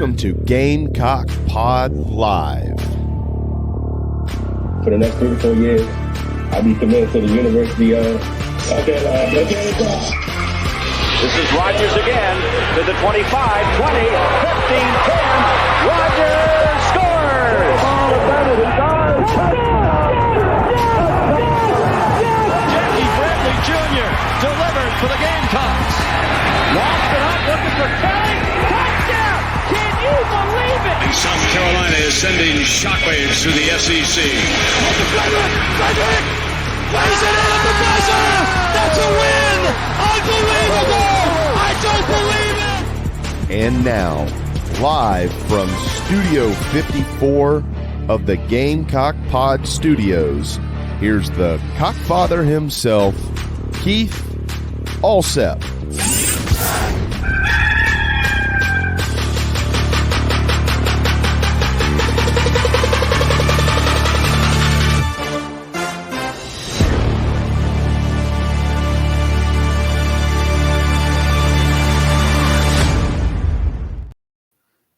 Welcome to Gamecock Pod Live. For the next 3 to 4 years, I'll be committed to the University of Gamecock. This is Rogers again to the 25, 20, 15, 10. Rogers scores! Jackie Bradley Jr. delivered for the Gamecocks. Lost it up, looking for Kelly. Touchdown! Can you believe it? And South Carolina is sending shockwaves through the SEC. Frederick plays it in at the buzzer. That's a win! Unbelievable! I don't believe it! And now, live from Studio 54 of the Gamecock Pod Studios, here's the Cockfather himself, Keith Alsep.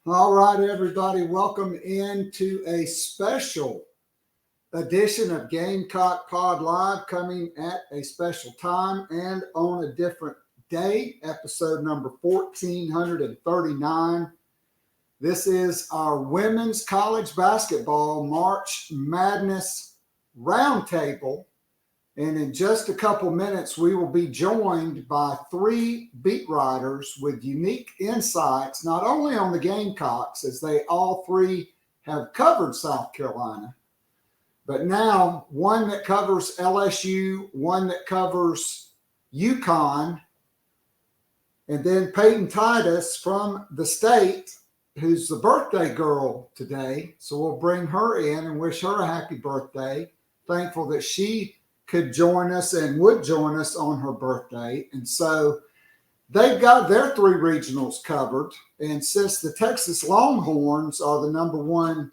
All right, everybody, welcome into a special edition of Gamecock Pod Live, coming at a special time and on a different day, episode number 1439. This is our women's college basketball March Madness Roundtable. And in just a couple minutes, we will be joined by 3 beat writers with unique insights, not only on the Gamecocks, as they all 3 have covered South Carolina, but now one that covers LSU, one that covers UConn, and then Payton Titus from the state, who's the birthday girl today. So we'll bring her in and wish her a happy birthday. Thankful that she could join us and would join us on her birthday. And so they've got their 3 regionals covered. And since the Texas Longhorns are the number 1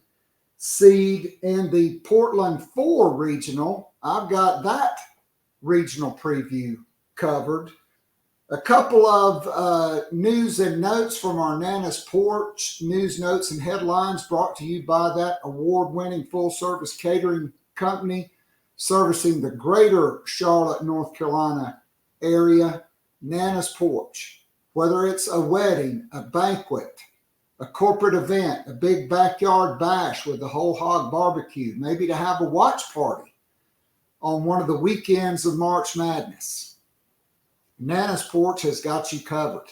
seed in the Portland 4 regional, I've got that regional preview covered. A couple of news and notes from our Nana's Porch, news, notes, and headlines brought to you by that award-winning full-service catering company servicing the greater Charlotte, North Carolina area, Nana's Porch. Whether it's a wedding, a banquet, a corporate event, a big backyard bash with the whole hog barbecue, maybe to have a watch party on one of the weekends of March Madness, Nana's Porch has got you covered.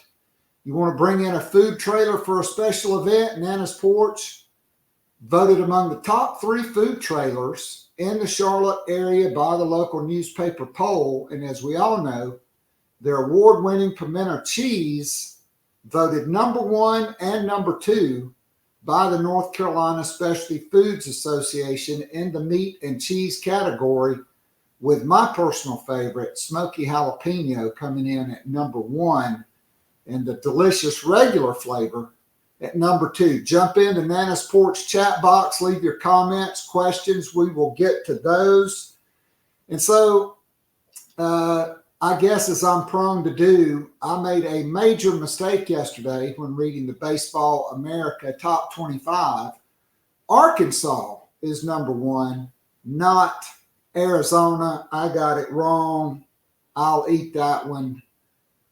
You want to bring in a food trailer for a special event, Nana's Porch voted among the top 3 food trailers in the Charlotte area by the local newspaper poll. And as we all know, their award-winning pimento cheese voted number 1 and number 2 by the North Carolina Specialty Foods Association in the meat and cheese category, with my personal favorite, smoky jalapeno, coming in at number 1 and the delicious regular flavor at number 2. Jump into Nana's Porch chat box, leave your comments, questions. We will get to those. And so I guess, as I'm prone to do, I made a major mistake yesterday when reading the Baseball America Top 25. Arkansas is number 1, not Arizona. I got it wrong. I'll eat that one.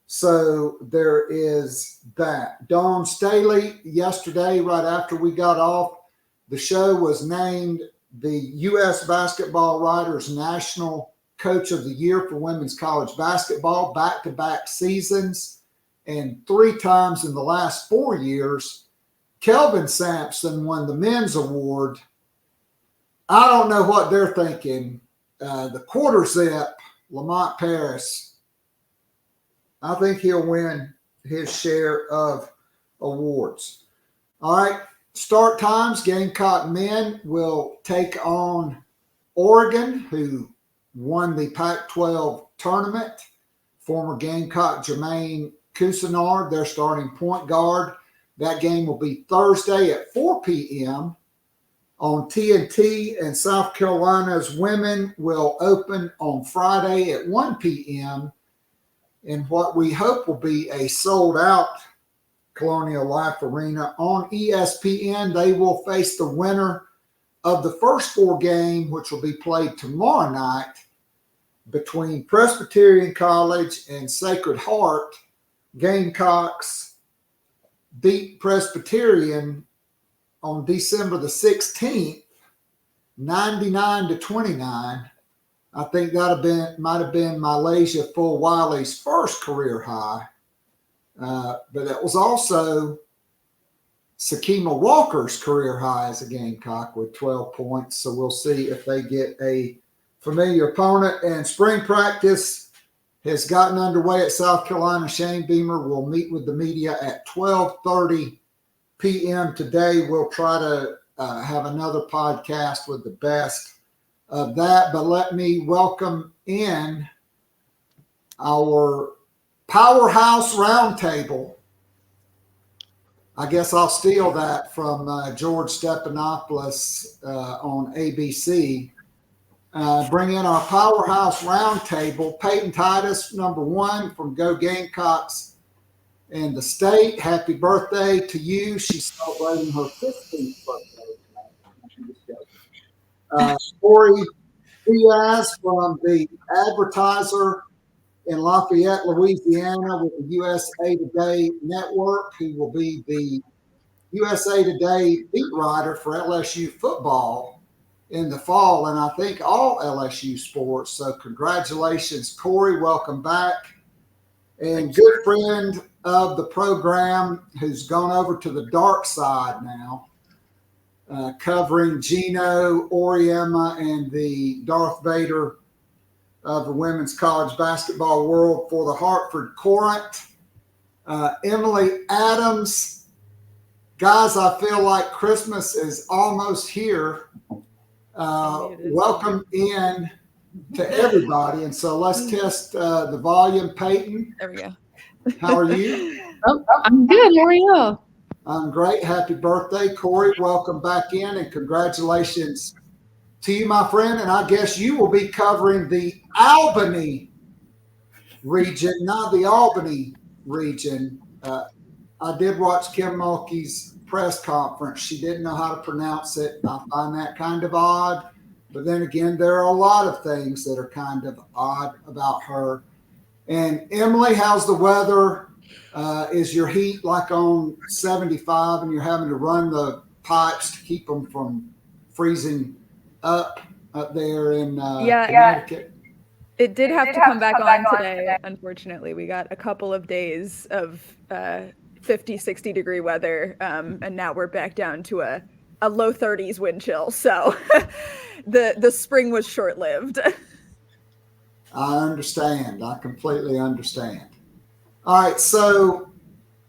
So there is that. Dawn Staley, yesterday, right after we got off the show, was named the U.S. Basketball Writers National Coach of the Year for women's college basketball, back-to-back seasons, and 3 times in the last 4 years. Kelvin Sampson won the men's award. I don't know what they're thinking. The quarter zip, Lamont Paris, I think he'll win his share of awards. All right, start times. Gamecock men will take on Oregon, who won the Pac-12 tournament. Former Gamecock Jermaine Cousinard, their starting point guard. That game will be Thursday at 4 p.m. on TNT, and South Carolina's women will open on Friday at 1 p.m. in what we hope will be a sold-out Colonial Life Arena. On ESPN, they will face the winner of the first 4 game, which will be played tomorrow night between Presbyterian College and Sacred Heart. Gamecocks beat Presbyterian on December the 16th, 99-29. I think might have been Malaysia Fulwiley's first career high. But it was also Sakima Walker's career high as a Gamecock with 12 points. So we'll see if they get a familiar opponent. And spring practice has gotten underway at South Carolina. Shane Beamer will meet with the media at 12:30 p.m. today. We'll try to have another podcast with the best of that. But let me welcome in our Powerhouse Roundtable. I guess I'll steal that from George Stephanopoulos on ABC. Bring in our Powerhouse Roundtable. Payton Titus, number 1 from Go Gamecocks and the state. Happy birthday to you. She's celebrating her 15th birthday tonight. Cory Diaz from the Advertiser in Lafayette, Louisiana, with the USA Today Network, who will be the USA Today beat writer for LSU football in the fall, and I think all LSU sports. So congratulations, Cory. Welcome back. And good friend of the program who's gone over to the dark side now, covering Gino Auriemma and the Darth Vader of the women's college basketball world for the Hartford Courant. Emily Adams. Guys, I feel like Christmas is almost here. Welcome in to everybody. And so let's test the volume. Payton. There we go. How are you? I'm good. How are you? I'm great. Happy birthday, Cory. Welcome back in and congratulations to you, my friend. And I guess you will be covering the Albany region, not the Albany region. I did watch Kim Mulkey's press conference. She didn't know how to pronounce it. I find that kind of odd. But then again, there are a lot of things that are kind of odd about her. And Emily, how's the weather? Is your heat like on 75 and you're having to run the pipes to keep them from freezing up there in Connecticut? It did have to come back on today. Unfortunately, we got a couple of days of 50, 60 degree weather. And now we're back down to a low 30s wind chill. So the spring was short lived. I understand. I completely understand. All right. So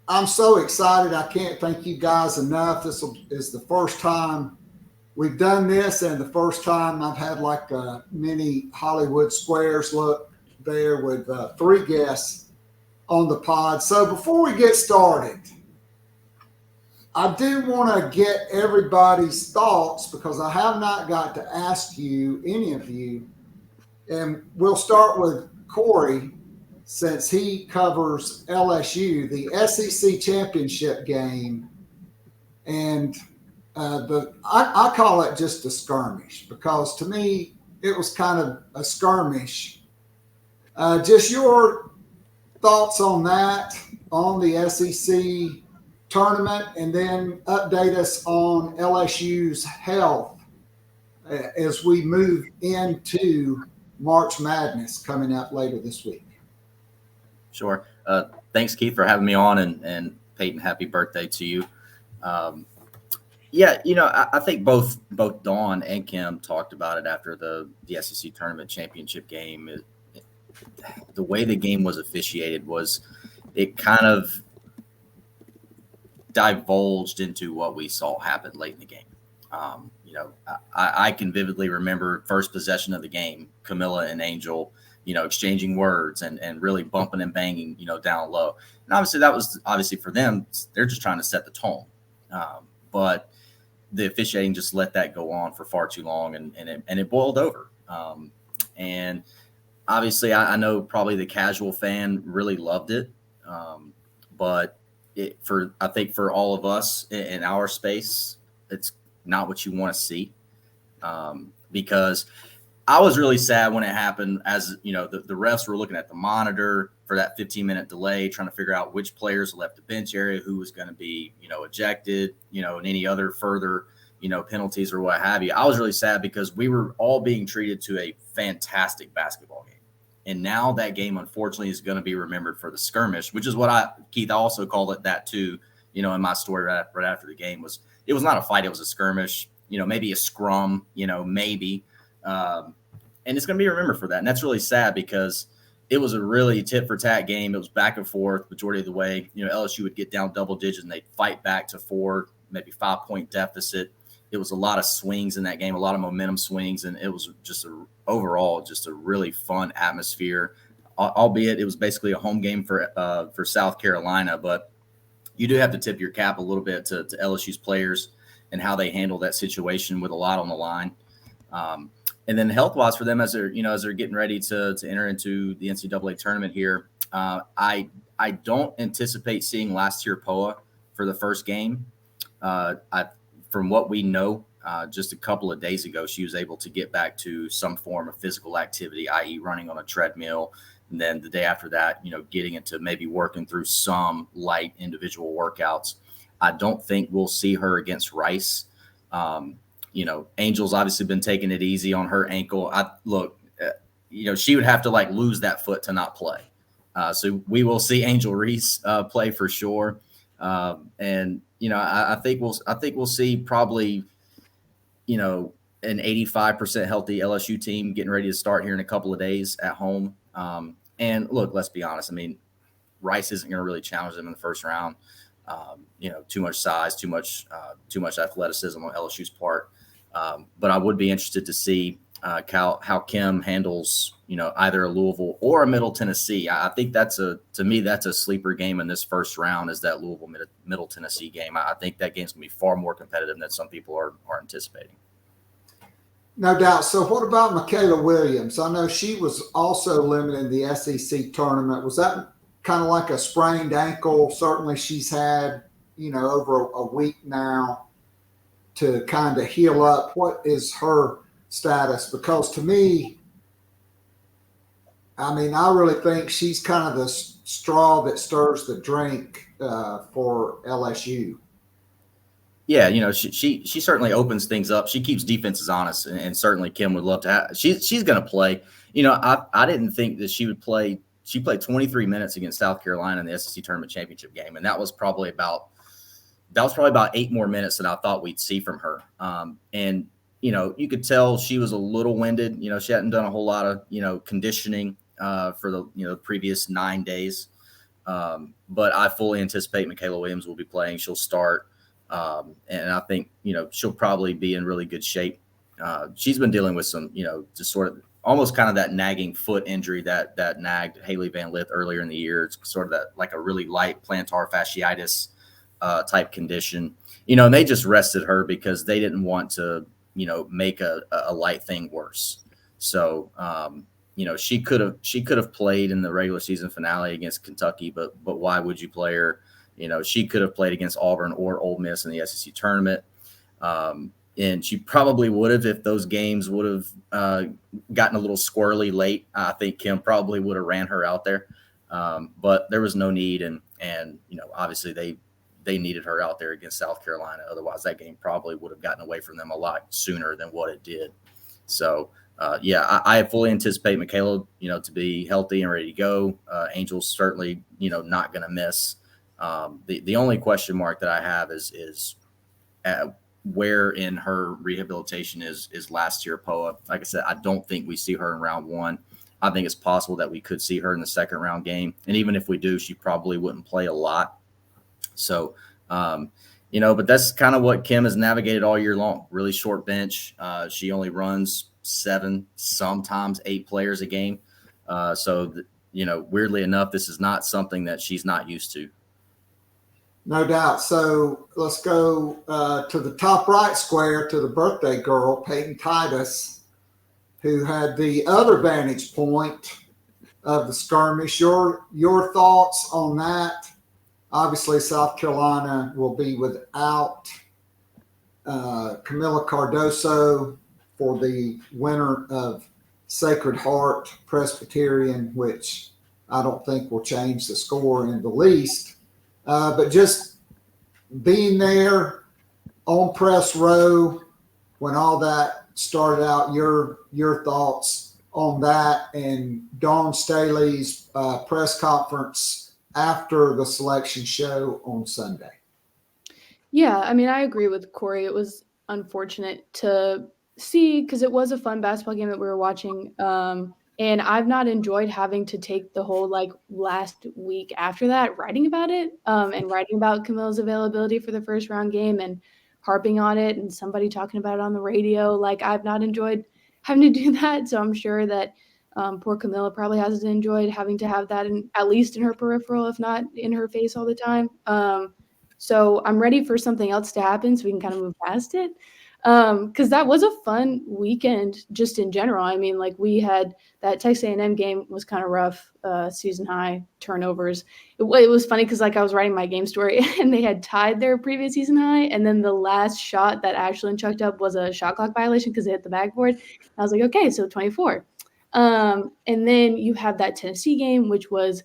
I'm so excited. I can't thank you guys enough. This is the first time we've done this, and the first time I've had like a mini Hollywood Squares look there with 3 guests on the pod. So before we get started, I do want to get everybody's thoughts because I have not got to ask you, any of you, and we'll start with Cory since he covers LSU, the SEC championship game, and I call it just a skirmish because to me it was kind of a skirmish. Just your thoughts on that, on the SEC tournament, and then update us on LSU's health as we move into March Madness coming up later this week. Sure. Thanks, Keith, for having me on, and Payton, happy birthday to you. Yeah, I think both Dawn and Kim talked about it after the SEC tournament championship game. The way the game was officiated it kind of divulged into what we saw happen late in the game. I can vividly remember first possession of the game, Camilla and Angel, exchanging words and really bumping and banging, down low. And obviously that was for them. They're just trying to set the tone. But the officiating just let that go on for far too long, and it boiled over. And obviously I know probably the casual fan really loved it. But I think for all of us in our space, it's not what you want to see, because I was really sad when it happened. As you know, the refs were looking at the monitor for that 15-minute delay, trying to figure out which players left the bench area, who was going to be, ejected, and any other further, penalties or what have you. I was really sad because we were all being treated to a fantastic basketball game. And now that game, unfortunately, is going to be remembered for the skirmish, which is what Keith, I also called it that too, in my story right after the game. It was not a fight. It was a skirmish, maybe a scrum, maybe. And it's going to be remembered for that. And that's really sad because it was a really tit for tat game. It was back and forth majority of the way. LSU would get down double digits and they'd fight back to 4, maybe 5-point deficit. It was a lot of swings in that game, a lot of momentum swings, and it was just overall just a really fun atmosphere. Albeit it was basically a home game for South Carolina, but you do have to tip your cap a little bit to LSU's players and how they handle that situation with a lot on the line. And then health-wise for them as they're getting ready to enter into the NCAA tournament here, I don't anticipate seeing last year Poa for the first game. From what we know, just a couple of days ago, she was able to get back to some form of physical activity, i.e. running on a treadmill. And then the day after that, getting into maybe working through some light individual workouts. I don't think we'll see her against Rice. Angel's obviously been taking it easy on her ankle. She would have to lose that foot to not play. So we will see Angel Reese play for sure. I think we'll see probably, an 85% healthy LSU team getting ready to start here in a couple of days at home. And look, let's be honest. I mean, Rice isn't going to really challenge them in the first round. Too much size, too much athleticism on LSU's part. But I would be interested to see how Kim handles, either a Louisville or a Middle Tennessee. I think that's a sleeper game in this first round, is that Louisville Middle Tennessee game. I think that game's gonna be far more competitive than some people are anticipating. No doubt. So what about Michaela Williams? I know she was also limited in the SEC tournament. Was that kind of like a sprained ankle? Certainly she's had, over a week now to kind of heal up. What is her status? Because to me, I really think she's kind of the straw that stirs the drink for LSU. Yeah, she certainly opens things up. She keeps defenses honest, and certainly Kim would love to have. She's going to play. I didn't think that she would play. She played 23 minutes against South Carolina in the SEC tournament championship game, and that was probably about 8 more minutes than I thought we'd see from her. And you could tell she was a little winded. She hadn't done a whole lot of conditioning for the previous 9 days. But I fully anticipate Michaela Williams will be playing. She'll start. And I think, she'll probably be in really good shape. She's been dealing with some, just sort of almost kind of that nagging foot injury that nagged Haley Van Lith earlier in the year. It's sort of that like a really light plantar fasciitis type condition, and they just rested her because they didn't want to, make a light thing worse. So, she could have played in the regular season finale against Kentucky, but why would you play her? She could have played against Auburn or Ole Miss in the SEC tournament. And she probably would have if those games would have gotten a little squirrely late. I think Kim probably would have ran her out there. But there was no need. And obviously they needed her out there against South Carolina. Otherwise, that game probably would have gotten away from them a lot sooner than what it did. So, I fully anticipate Michaela, to be healthy and ready to go. Angel's certainly, not going to miss. The only question mark that I have is where in her rehabilitation is last year Poa. Like I said, I don't think we see her in round 1. I think it's possible that we could see her in the second round game. And even if we do, she probably wouldn't play a lot. So, but that's kind of what Kim has navigated all year long. Really short bench. She only runs 7, sometimes 8 players a game. Weirdly enough, this is not something that she's not used to. No doubt. So let's go to the top right square to the birthday girl, Payton Titus, who had the other vantage point of the skirmish. Your thoughts on that? Obviously, South Carolina will be without Camila Cardoso for the winner of Sacred Heart Presbyterian, which I don't think will change the score in the least. But just being there on press row when all that started out, your thoughts on that and Dawn Staley's press conference after the selection show on Sunday. Yeah, I mean, I agree with Cory. It was unfortunate to see because it was a fun basketball game that we were watching. And I've not enjoyed having to take the whole last week after that writing about it and writing about Camilla's availability for the first round game and harping on it and somebody talking about it on the radio. I've not enjoyed having to do that. So I'm sure that poor Camilla probably hasn't enjoyed having to have that at least in her peripheral, if not in her face all the time. So I'm ready for something else to happen so we can kind of move past it. Because that was a fun weekend just in general. I mean, we had that Texas A&M game was kind of rough, season high turnovers. It was funny because I was writing my game story and they had tied their previous season high. And then the last shot that Ashlyn chucked up was a shot clock violation because it hit the backboard. I was like, okay, so 24. And then you have that Tennessee game, which was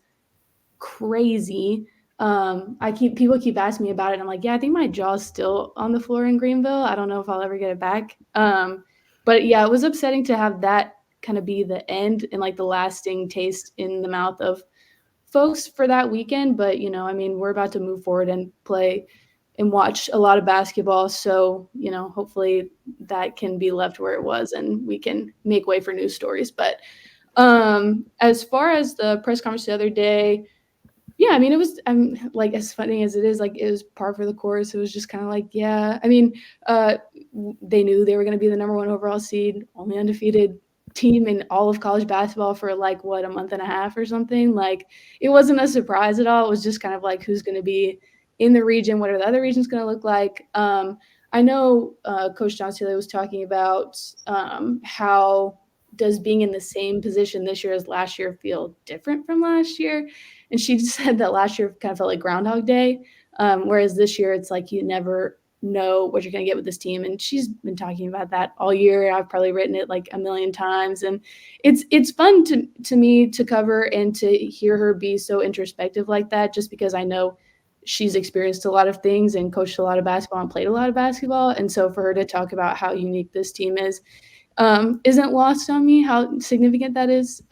crazy. People keep asking me about it. And I'm like, yeah, I think my jaw's still on the floor in Greenville. I don't know if I'll ever get it back. But yeah, it was upsetting to have that kind of be the end and the lasting taste in the mouth of folks for that weekend. But, I mean, we're about to move forward and play and watch a lot of basketball. So, hopefully that can be left where it was and we can make way for news stories. But as far as the press conference the other day, yeah, I mean, it was as funny as it is, it was par for the course. It was just kind of yeah, I mean, they knew they were going to be the number 1 overall seed, only undefeated team in all of college basketball for a month and a half or something. It wasn't a surprise at all. It was just kind of who's going to be in the region, what are the other regions going to look like. I know Coach John Staley was talking about how does being in the same position this year as last year feel different from last year. And she said that last year kind of felt like Groundhog Day, whereas this year it's you never know what you're going to get with this team. And she's been talking about that all year. I've probably written it a million times. And it's fun to me to cover and to hear her be so introspective like that, just because I know she's experienced a lot of things and coached a lot of basketball and played a lot of basketball. And so for her to talk about how unique this team is, isn't lost on me how significant that is.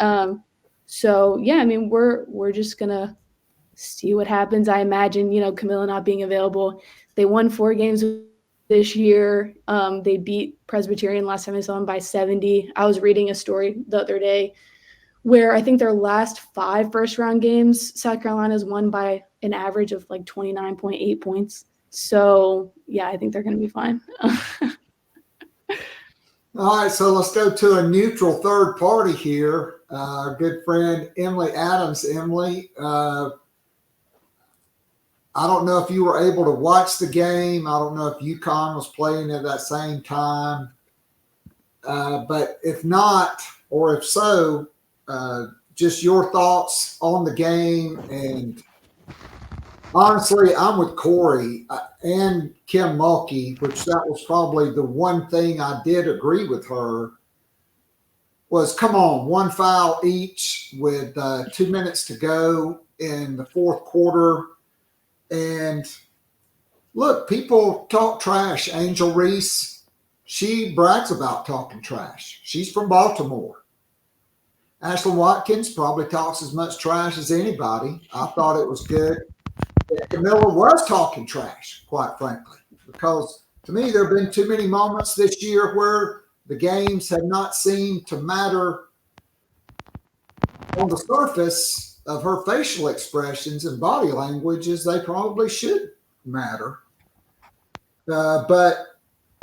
So yeah, I mean, we're just gonna see what happens. I imagine, Camilla not being available. They won 4 games this year. They beat Presbyterian last time I saw them by 70. I was reading a story the other day where I think their last 5 first-round games, South Carolina's won by an average of 29.8 points. So yeah, I think they're gonna be fine. All right, so let's go to a neutral third party here. Our good friend Emily Adams. Emily, I don't know if you were able to watch the game. I don't know if UConn was playing at that same time. But if not, or if so, just your thoughts on the game. And honestly, I'm with Cory and Kim Mulkey, which that was probably the one thing I did agree with her, was come on, 1 foul each with 2 minutes to go in the fourth quarter. And look, people talk trash. Angel Reese, she brags about talking trash. She's from Baltimore. Ashlyn Watkins probably talks as much trash as anybody. I thought it was good that Camilla was talking trash, quite frankly, because to me, there have been too many moments this year where the games have not seemed to matter on the surface of her facial expressions and body language as they probably should matter. But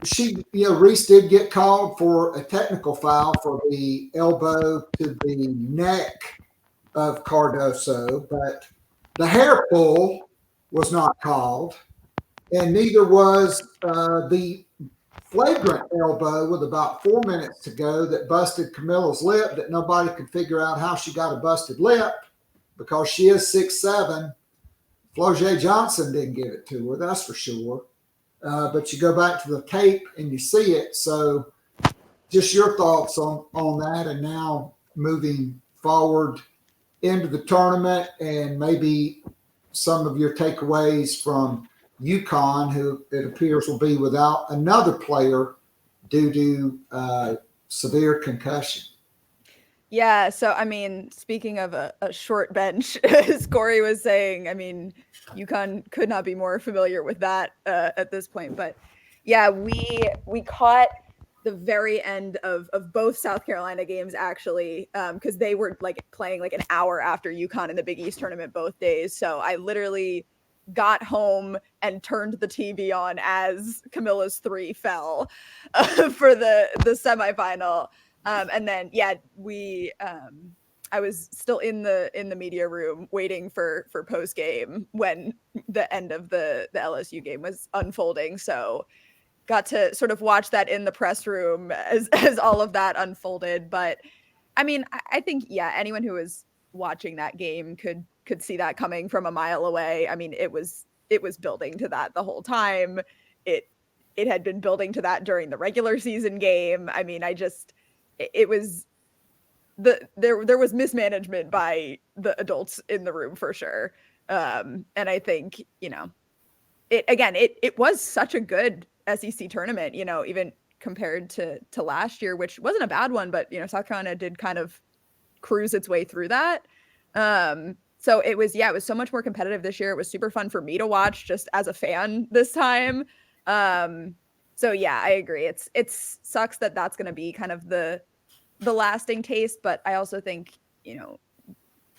she, Reese did get called for a technical foul for the elbow to the neck of Cardoso, but the hair pull was not called, and neither was the flagrant elbow with about 4 minutes to go that busted Camilla's lip that nobody could figure out how she got a busted lip because she is 6'7", Floje Johnson didn't give it to her, that's for sure. But you go back to the tape and you see it. So just your thoughts on that, and now moving forward into the tournament, and maybe some of your takeaways from UConn, who it appears will be without another player due to severe concussion. Yeah, so I mean, speaking of a short bench, as Cory was saying, I mean, UConn could not be more familiar with that at this point. But yeah, we caught the very end of both South Carolina games, actually, because they were like playing like an hour after UConn in the Big East tournament both days. So I literally got home and turned the TV on as Camilla's 3 fell for the semifinal. And then, yeah, I was still in the media room waiting for post game when the end of the LSU game was unfolding. So got to sort of watch that in the press room as all of that unfolded. But I mean, I think, yeah, anyone who was watching that game could see that coming from a mile away. I mean, it was building to that the whole time. It had been building to that during the regular season game. I mean, it was there was mismanagement by the adults in the room for sure. And I think, you know, it was such a good SEC tournament, you know, even compared to last year, which wasn't a bad one, but, you know, South Carolina did kind of cruise its way through that. So it was so much more competitive this year. It was super fun for me to watch just as a fan this time. So yeah, I agree. It sucks that that's going to be kind of the lasting taste, but I also think, you know,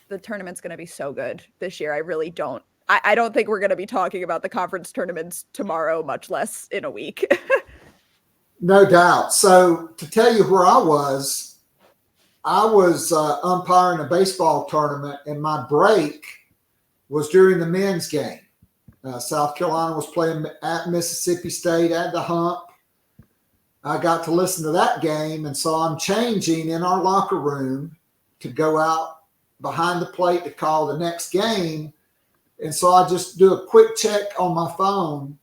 the tournament's going to be so good this year. I really don't. I don't think we're going to be talking about the conference tournaments tomorrow, much less in a week. No doubt. So to tell you where I was umpiring a baseball tournament, and my break was during the men's game. South Carolina was playing at Mississippi State at the Hump. I got to listen to that game, and so I'm changing in our locker room to go out behind the plate to call the next game. And so I just do a quick check on my phone,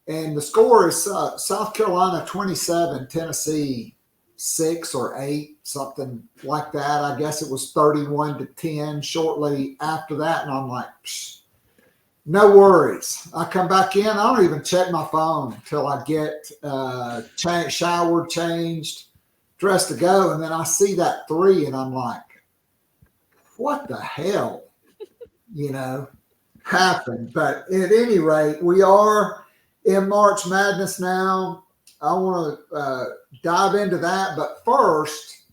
and the score is South Carolina 27, Tennessee 6 or 8, something like that. I guess it was 31-10 shortly after that, and I'm like, no worries. I come back in. I don't even check my phone until I get showered, changed, dressed to go, and then I see that 3, and I'm like, what the hell? You know, happened. But at any rate, we are in March Madness now. I want to dive into that. But first,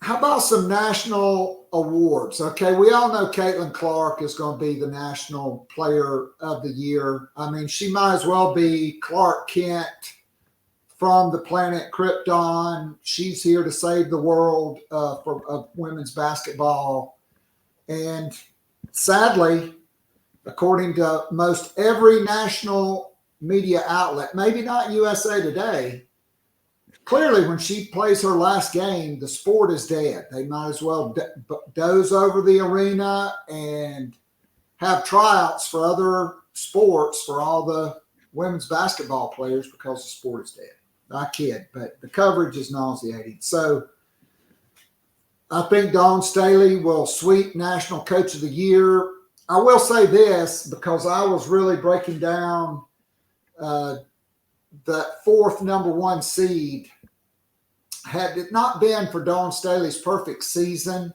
how about some national awards? Okay, we all know Caitlin Clark is going to be the National Player of the Year. I mean, she might as well be Clark Kent from the planet Krypton. She's here to save the world of women's basketball. And sadly, according to most every national media outlet, maybe not USA Today, clearly when she plays her last game, the sport is dead. They might as well doze over the arena and have tryouts for other sports for all the women's basketball players because the sport is dead. I kid, but the coverage is nauseating. So I think Dawn Staley will sweep National Coach of the Year. I will say this, because I was really breaking down the 4th number 1 seed. Had it not been for Dawn Staley's perfect season,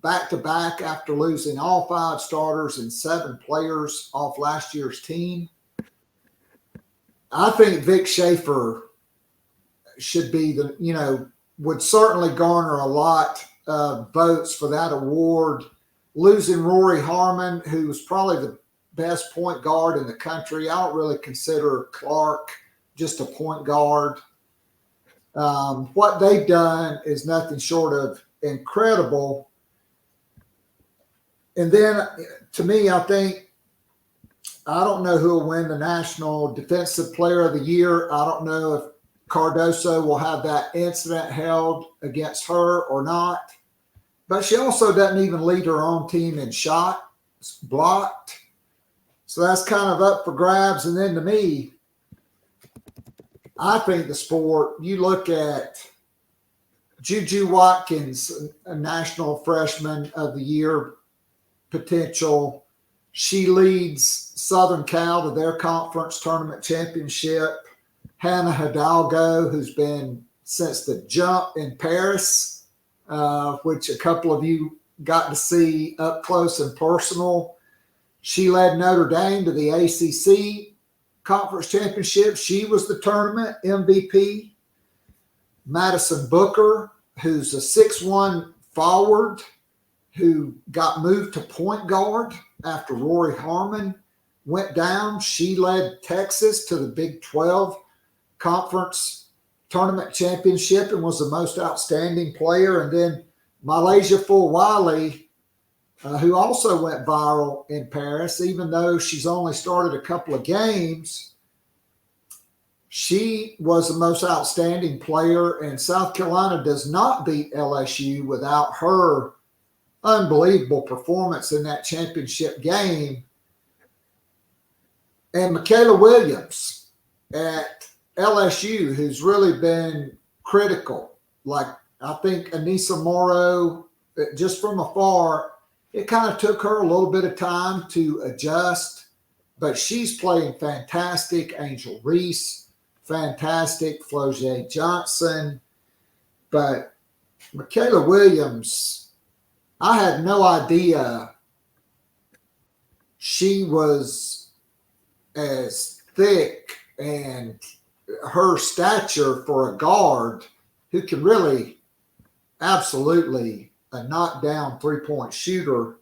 back-to-back after losing all 5 starters and 7 players off last year's team, I think Vic Schaefer should be would certainly garner a lot of votes for that award. Losing Rory Harmon, who's probably the best point guard in the country. I don't really consider Clark just a point guard. What they've done is nothing short of incredible. And then, to me, I don't know who will win the National Defensive Player of the Year. I don't know if Cardoso will have that incident held against her or not. but she also doesn't even lead her own team in shots blocked. So that's kind of up for grabs. And then to me, I think the sport, you look at Juju Watkins, a National Freshman of the Year potential. She leads Southern Cal to their conference tournament championship. Hannah Hidalgo, who's been since the jump in Paris, which a couple of you got to see up close and personal. She led Notre Dame to the ACC conference championship. She was the tournament MVP. Madison Booker, who's a 6'1" forward who got moved to point guard after Rory Harmon went down. She led Texas to the Big 12 conference tournament championship and was the most outstanding player. And then Malaysia Fulwiley, who also went viral in Paris, even though she's only started a couple of games, she was the most outstanding player, and South Carolina does not beat LSU without her unbelievable performance in that championship game. And Michaela Williams at LSU, who's really been critical. Like, I think Anissa Morrow, just from afar, it kind of took her a little bit of time to adjust, but she's playing fantastic. Angel Reese, fantastic. Floje Johnson. But Michaela Williams, I had no idea she was as thick and her stature for a guard who can really absolutely a knockdown three-point shooter.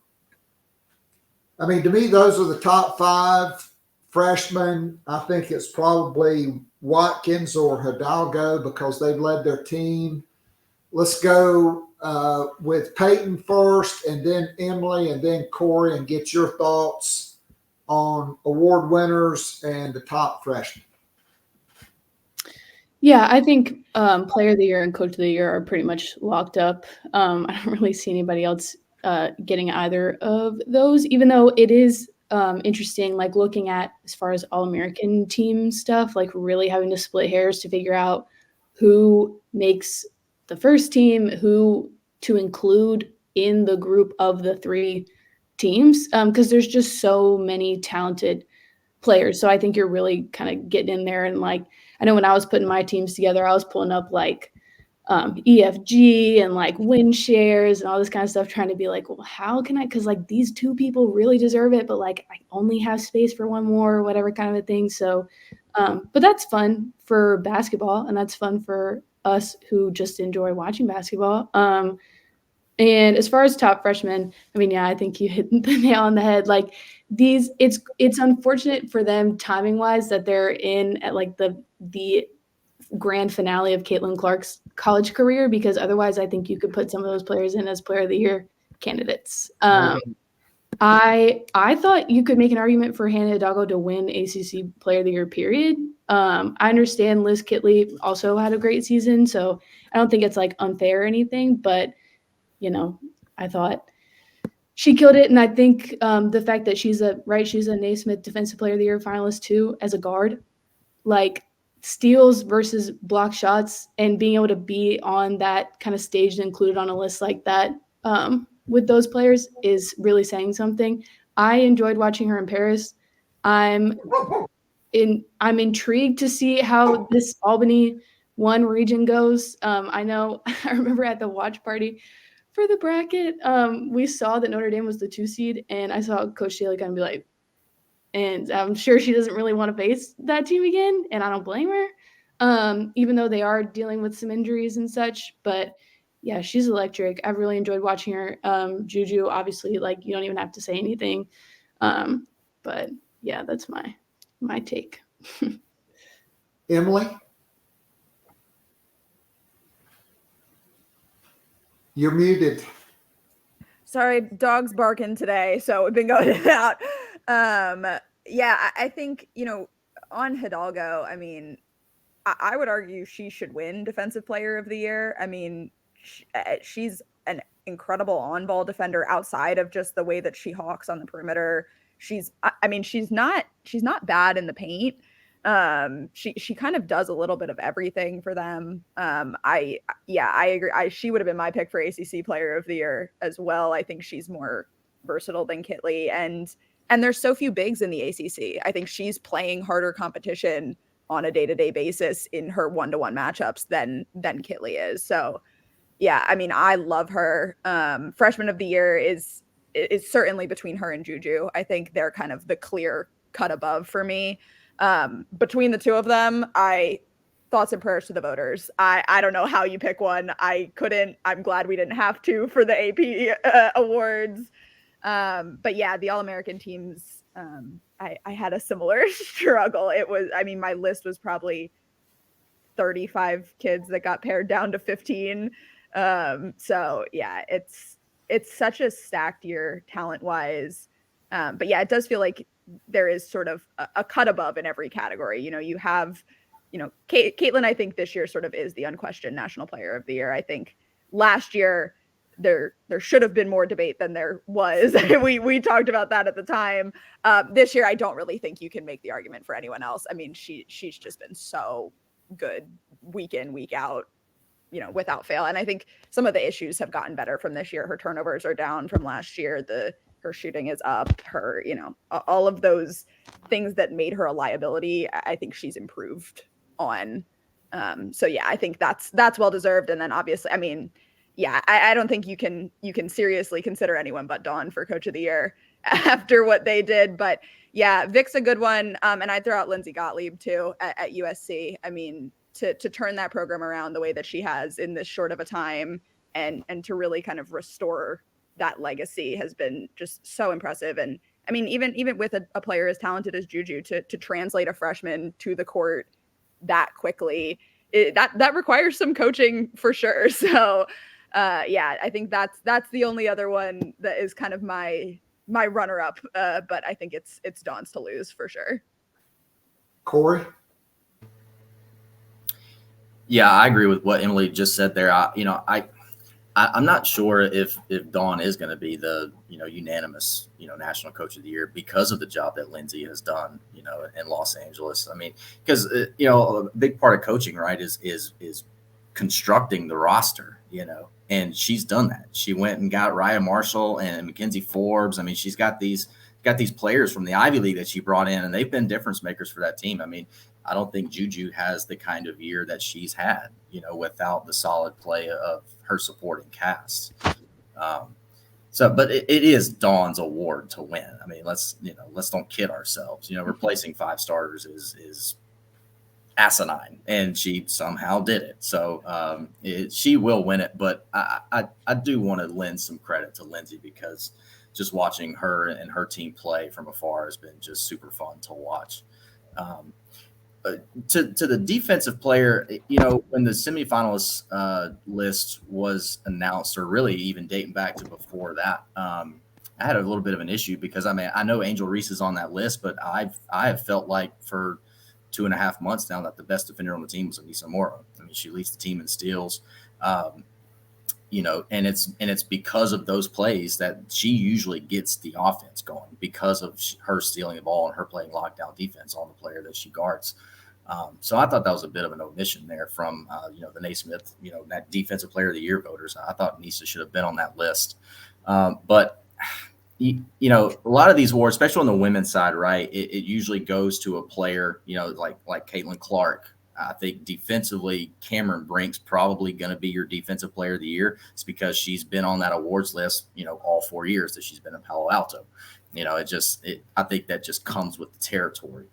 I mean, to me, those are the top 5 freshmen. I think it's probably Watkins or Hidalgo because they've led their team. Let's go with Payton first, and then Emily, and then Cory, and get your thoughts on award winners and the top freshmen. Yeah, I think Player of the Year and Coach of the Year are pretty much locked up. I don't really see anybody else getting either of those, even though it is interesting, like looking at as far as All-American team stuff, like really having to split hairs to figure out who makes the first team, who to include in the group of the 3 teams, because there's just so many talented players. So I think you're really kind of getting in there, and like, I know when I was putting my teams together, I was pulling up like EFG and like win shares and all this kind of stuff, trying to be like, well, how can I, because like these 2 people really deserve it, but like I only have space for one more or whatever kind of a thing. So but that's fun for basketball, and that's fun for us who just enjoy watching basketball. And as far as top freshmen, I mean, yeah, I think you hit the nail on the head. Like these, it's unfortunate for them timing wise that they're in at like the grand finale of Caitlin Clark's college career, because otherwise I think you could put some of those players in as Player of the Year candidates. I thought you could make an argument for Hannah Hidalgo to win ACC Player of the Year, period. I understand Liz Kitley also had a great season, so I don't think it's like unfair or anything, but you know, I thought she killed it. And I think the fact that she's a Naismith Defensive Player of the Year finalist too, as a guard, like steals versus block shots, and being able to be on that kind of stage and included on a list like that with those players is really saying something. I enjoyed watching her in Paris. I'm intrigued to see how this Albany 1 region goes. I know I remember at the watch party for the bracket, we saw that Notre Dame was the 2 seed, and I saw Coach Daly kind of be like, and I'm sure she doesn't really want to face that team again, and I don't blame her, even though they are dealing with some injuries and such. But yeah, she's electric. I've really enjoyed watching her. Juju, obviously, like you don't even have to say anything. But yeah, that's my take. Emily? You're muted. Sorry, dog's barking today, so we've been going in and out. Yeah, I think, on Hidalgo, I mean, I would argue she should win Defensive Player of the Year. I mean, she's an incredible on-ball defender outside of just the way that she hawks on the perimeter. She's not bad in the paint. She kind of does a little bit of everything for them. I agree. She would have been my pick for ACC Player of the Year as well. I think she's more versatile than Kitley, and there's so few bigs in the ACC. I think she's playing harder competition on a day-to-day basis in her one-to-one matchups than Kitley is. So yeah, I mean, I love her. Freshman of the Year is certainly between her and Juju. I think they're kind of the clear cut above for me. Between the two of them, thoughts and prayers to the voters. I don't know how you pick one. I couldn't. I'm glad we didn't have to for the AP awards. But yeah, the All-American teams, I had a similar struggle. My list was probably 35 kids that got pared down to 15. So yeah, it's such a stacked year talent-wise. But yeah, it does feel like there is sort of a cut above in every category. You have, Caitlin, I think this year sort of is the unquestioned National Player of the Year. I think last year there should have been more debate than there was. we talked about that at the time. This year, I don't really think you can make the argument for anyone else. I mean, she's just been so good week in, week out, without fail. And I think some of the issues have gotten better from this year. Her turnovers are down from last year. Her shooting is up. Her, all of those things that made her a liability, I think she's improved on. So yeah, I think that's well deserved. And then obviously, I mean, yeah, I don't think you can seriously consider anyone but Dawn for Coach of the Year after what they did. But yeah, Vic's a good one. And I'd throw out Lindsay Gottlieb too at USC. I mean, to turn that program around the way that she has in this short of a time and to really kind of restore that legacy has been just so impressive. And I mean, even with a player as talented as Juju to translate a freshman to the court that quickly, that requires some coaching for sure. So yeah, I think that's the only other one that is kind of my runner up. But I think it's Dawn's to lose for sure. Cory? Yeah, I agree with what Emily just said there. I'm not sure if Dawn is going to be the unanimous National Coach of the Year because of the job that Lindsay has done in Los Angeles. I mean, because a big part of coaching, right, is constructing the roster, and she's done that. She went and got Raya Marshall and Mackenzie Forbes. I mean, she's got these players from the Ivy League that she brought in, and they've been difference makers for that team. I mean, I don't think Juju has the kind of year that she's had, without the solid play of her supporting cast. But it is Dawn's award to win. I mean, let's don't kid ourselves. Replacing 5 starters is asinine, and she somehow did it. So she will win it. But I do want to lend some credit to Lindsay because just watching her and her team play from afar has been just super fun to watch. To the defensive player, when the semifinalist list was announced, or really even dating back to before that, I had a little bit of an issue because I know Angel Reese is on that list, but I have felt like for 2.5 months now that the best defender on the team was Anissa Morrow. I mean, she leads the team in steals, and it's because of those plays that she usually gets the offense going because of her stealing the ball and her playing lockdown defense on the player that she guards. So I thought that was a bit of an omission there from, the Naismith, that defensive player of the year voters. I thought Nisa should have been on that list. But a lot of these awards, especially on the women's side, right, it usually goes to a player, like Caitlin Clark. I think defensively, Cameron Brink's probably going to be your defensive player of the year. It's because she's been on that awards list, all 4 years that she's been in Palo Alto. I think that just comes with the territory.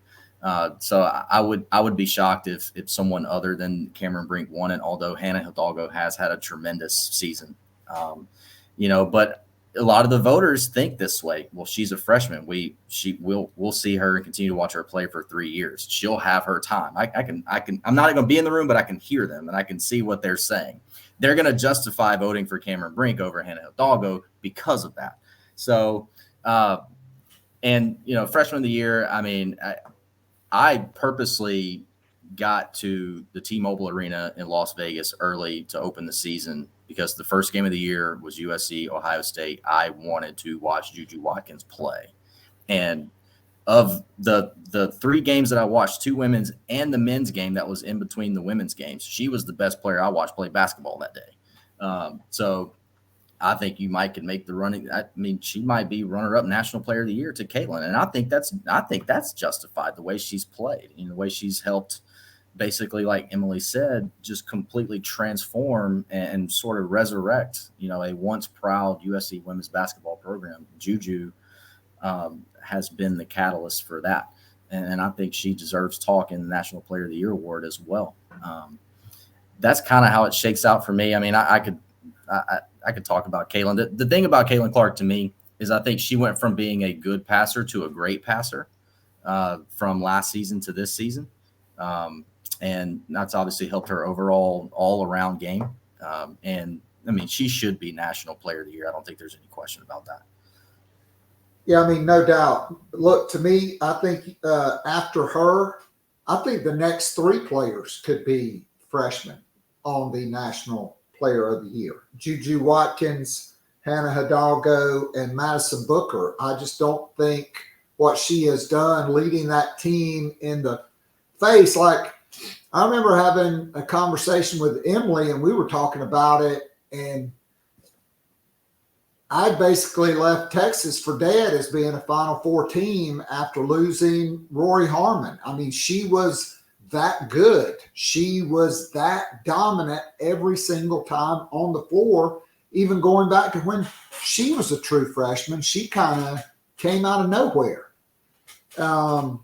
So I would be shocked if someone other than Cameron Brink won it, although Hannah Hidalgo has had a tremendous season. But a lot of the voters think this way. Well, she's a freshman. We'll see her and continue to watch her play for 3 years. She'll have her time. I'm not going to be in the room, but I can hear them and I can see what they're saying. They're going to justify voting for Cameron Brink over Hannah Hidalgo because of that. So, freshman of the year, I mean, I purposely got to the T-Mobile Arena in Las Vegas early to open the season because the first game of the year was USC Ohio State. I wanted to watch Juju Watkins play. And of the 3 games that I watched, 2 women's and the men's game that was in between the women's games, she was the best player I watched play basketball that day. So I think you might can make the running. I mean, she might be runner-up National Player of the Year to Caitlin, and I think that's justified the way she's played, the way she's helped, basically, like Emily said, just completely transform and sort of resurrect, a once proud USC women's basketball program. Juju has been the catalyst for that, and I think she deserves talk in the National Player of the Year award as well. That's kind of how it shakes out for me. I mean, I could talk about Caitlin. The thing about Caitlin Clark to me is I think she went from being a good passer to a great passer from last season to this season. And that's obviously helped her overall all-around game. And, I mean, she should be National Player of the Year. I don't think there's any question about that. Yeah, I mean, no doubt. Look, to me, I think after her, I think the next 3 players could be freshmen on the National Player of the Year. Juju Watkins, Hannah Hidalgo, and Madison Booker. I just don't think what she has done leading that team in the face. Like, I remember having a conversation with Emily, and we were talking about it, and I basically left Texas for dead as being a Final Four team after losing Rory Harmon. I mean, she was that good. She was that dominant every single time on the floor, even going back to when she was a true freshman. She kind of came out of nowhere. But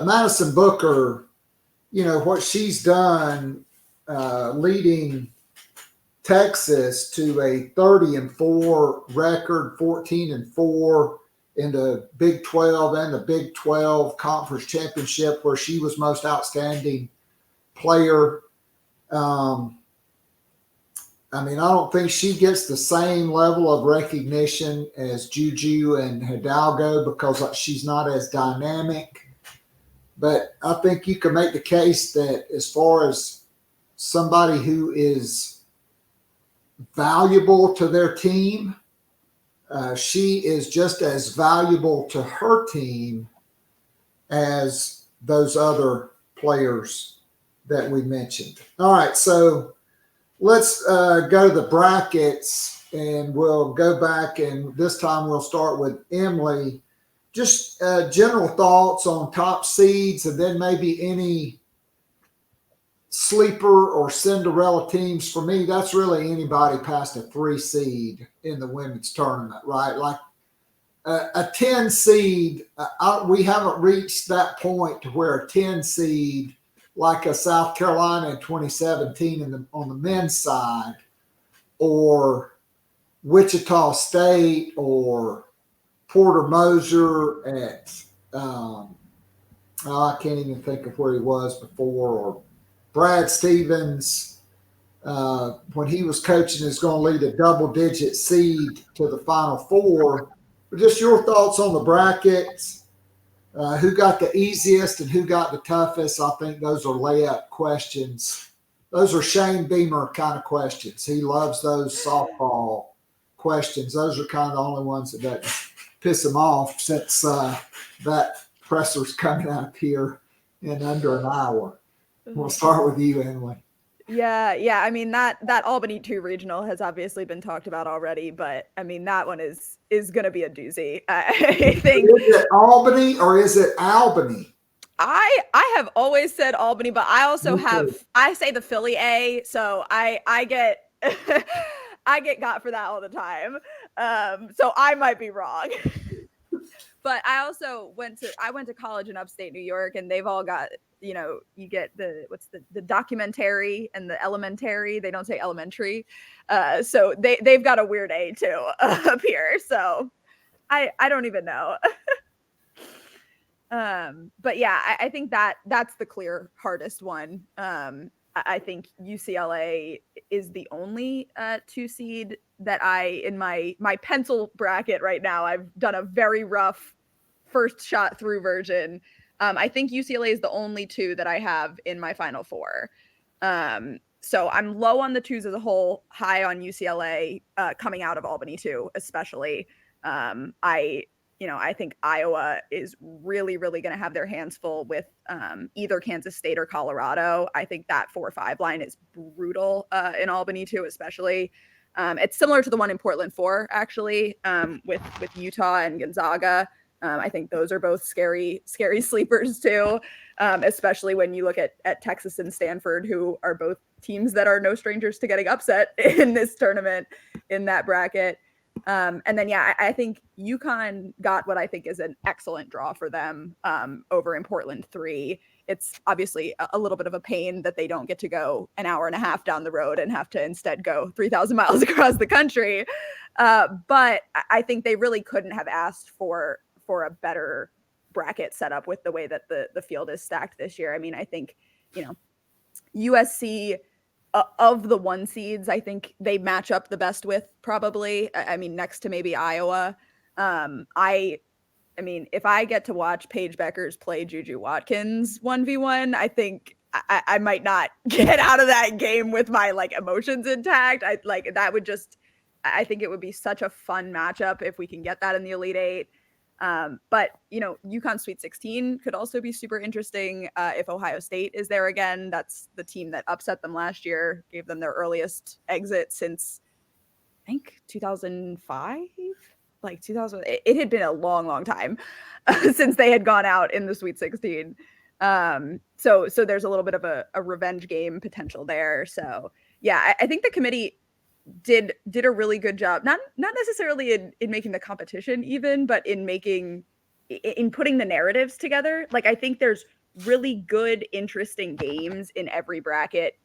Madison Booker, what she's done leading Texas to a 30-4 record, 14-4 in the Big 12 and the Big 12 Conference Championship, where she was most outstanding player. I mean, I don't think she gets the same level of recognition as Juju and Hidalgo because she's not as dynamic. But I think you can make the case that as far as somebody who is valuable to their team, she is just as valuable to her team as those other players that we mentioned. All right, so let's go to the brackets, and we'll go back, and this time we'll start with Emily. Just general thoughts on top seeds, and then maybe any sleeper or Cinderella teams. For me, that's really anybody past a 3 seed in the women's tournament, right? Like a 10 seed, we haven't reached that point to where a 10 seed like a South Carolina in 2017 on the men's side, or Wichita State, or Porter Moser at I can't even think of where he was before, or Brad Stevens when he was coaching is going to lead a double-digit seed to the Final Four. But just your thoughts on the brackets, who got the easiest and who got the toughest. I think those are layup questions. Those are Shane Beamer kind of questions. He loves those softball questions. Those are kind of the only ones that doesn't piss him off, since that presser's coming up here in under an hour. We'll start with you, Emily. Yeah. I mean, that Albany 2 regional has obviously been talked about already, but I mean, that one is going to be a doozy. I think. Is it Albany or is it Albany? I have always said Albany, but I also I say the Philly A, so I get I get got for that all the time. So I might be wrong. But I also went to college in upstate New York, and they've all got, you get the documentary and the elementary. They don't say elementary. So they've got a weird A too up here. So I don't even know. But yeah, I think that's the clear hardest one. I think UCLA is the only 2 seed that in my pencil bracket right now, I've done a very rough first shot through version. I think UCLA is the only 2 that I have in my Final Four. So I'm low on the 2s as a whole, high on UCLA coming out of Albany too, especially. I think Iowa is really, really going to have their hands full with either Kansas State or Colorado. I think that 4-5 line is brutal in Albany too, especially. It's similar to the one in Portland 4, actually, with Utah and Gonzaga. I think those are both scary sleepers too, especially when you look at Texas and Stanford, who are both teams that are no strangers to getting upset in this tournament in that bracket. And then, I think UConn got what I think is an excellent draw for them over in Portland 3. It's obviously a little bit of a pain that they don't get to go an hour and a half down the road and have to instead go 3,000 miles across the country. But I think they really couldn't have asked for a better bracket setup with the way that the field is stacked this year. I mean, I think, USC of the 1 seeds, I think they match up the best with, probably. I mean, next to maybe Iowa. I mean, if I get to watch Paige Beckers play Juju Watkins 1v1, I think I might not get out of that game with my emotions intact. I think it would be such a fun matchup if we can get that in the Elite Eight. But UConn Sweet 16 could also be super interesting if Ohio State is there again. That's the team that upset them last year, gave them their earliest exit since I think 2005. It had been a long time since they had gone out in the Sweet 16. So there's a little bit of a revenge game potential there. So I think the committee did a really good job, not necessarily in making the competition even, but in putting the narratives together. I think there's really good, interesting games in every bracket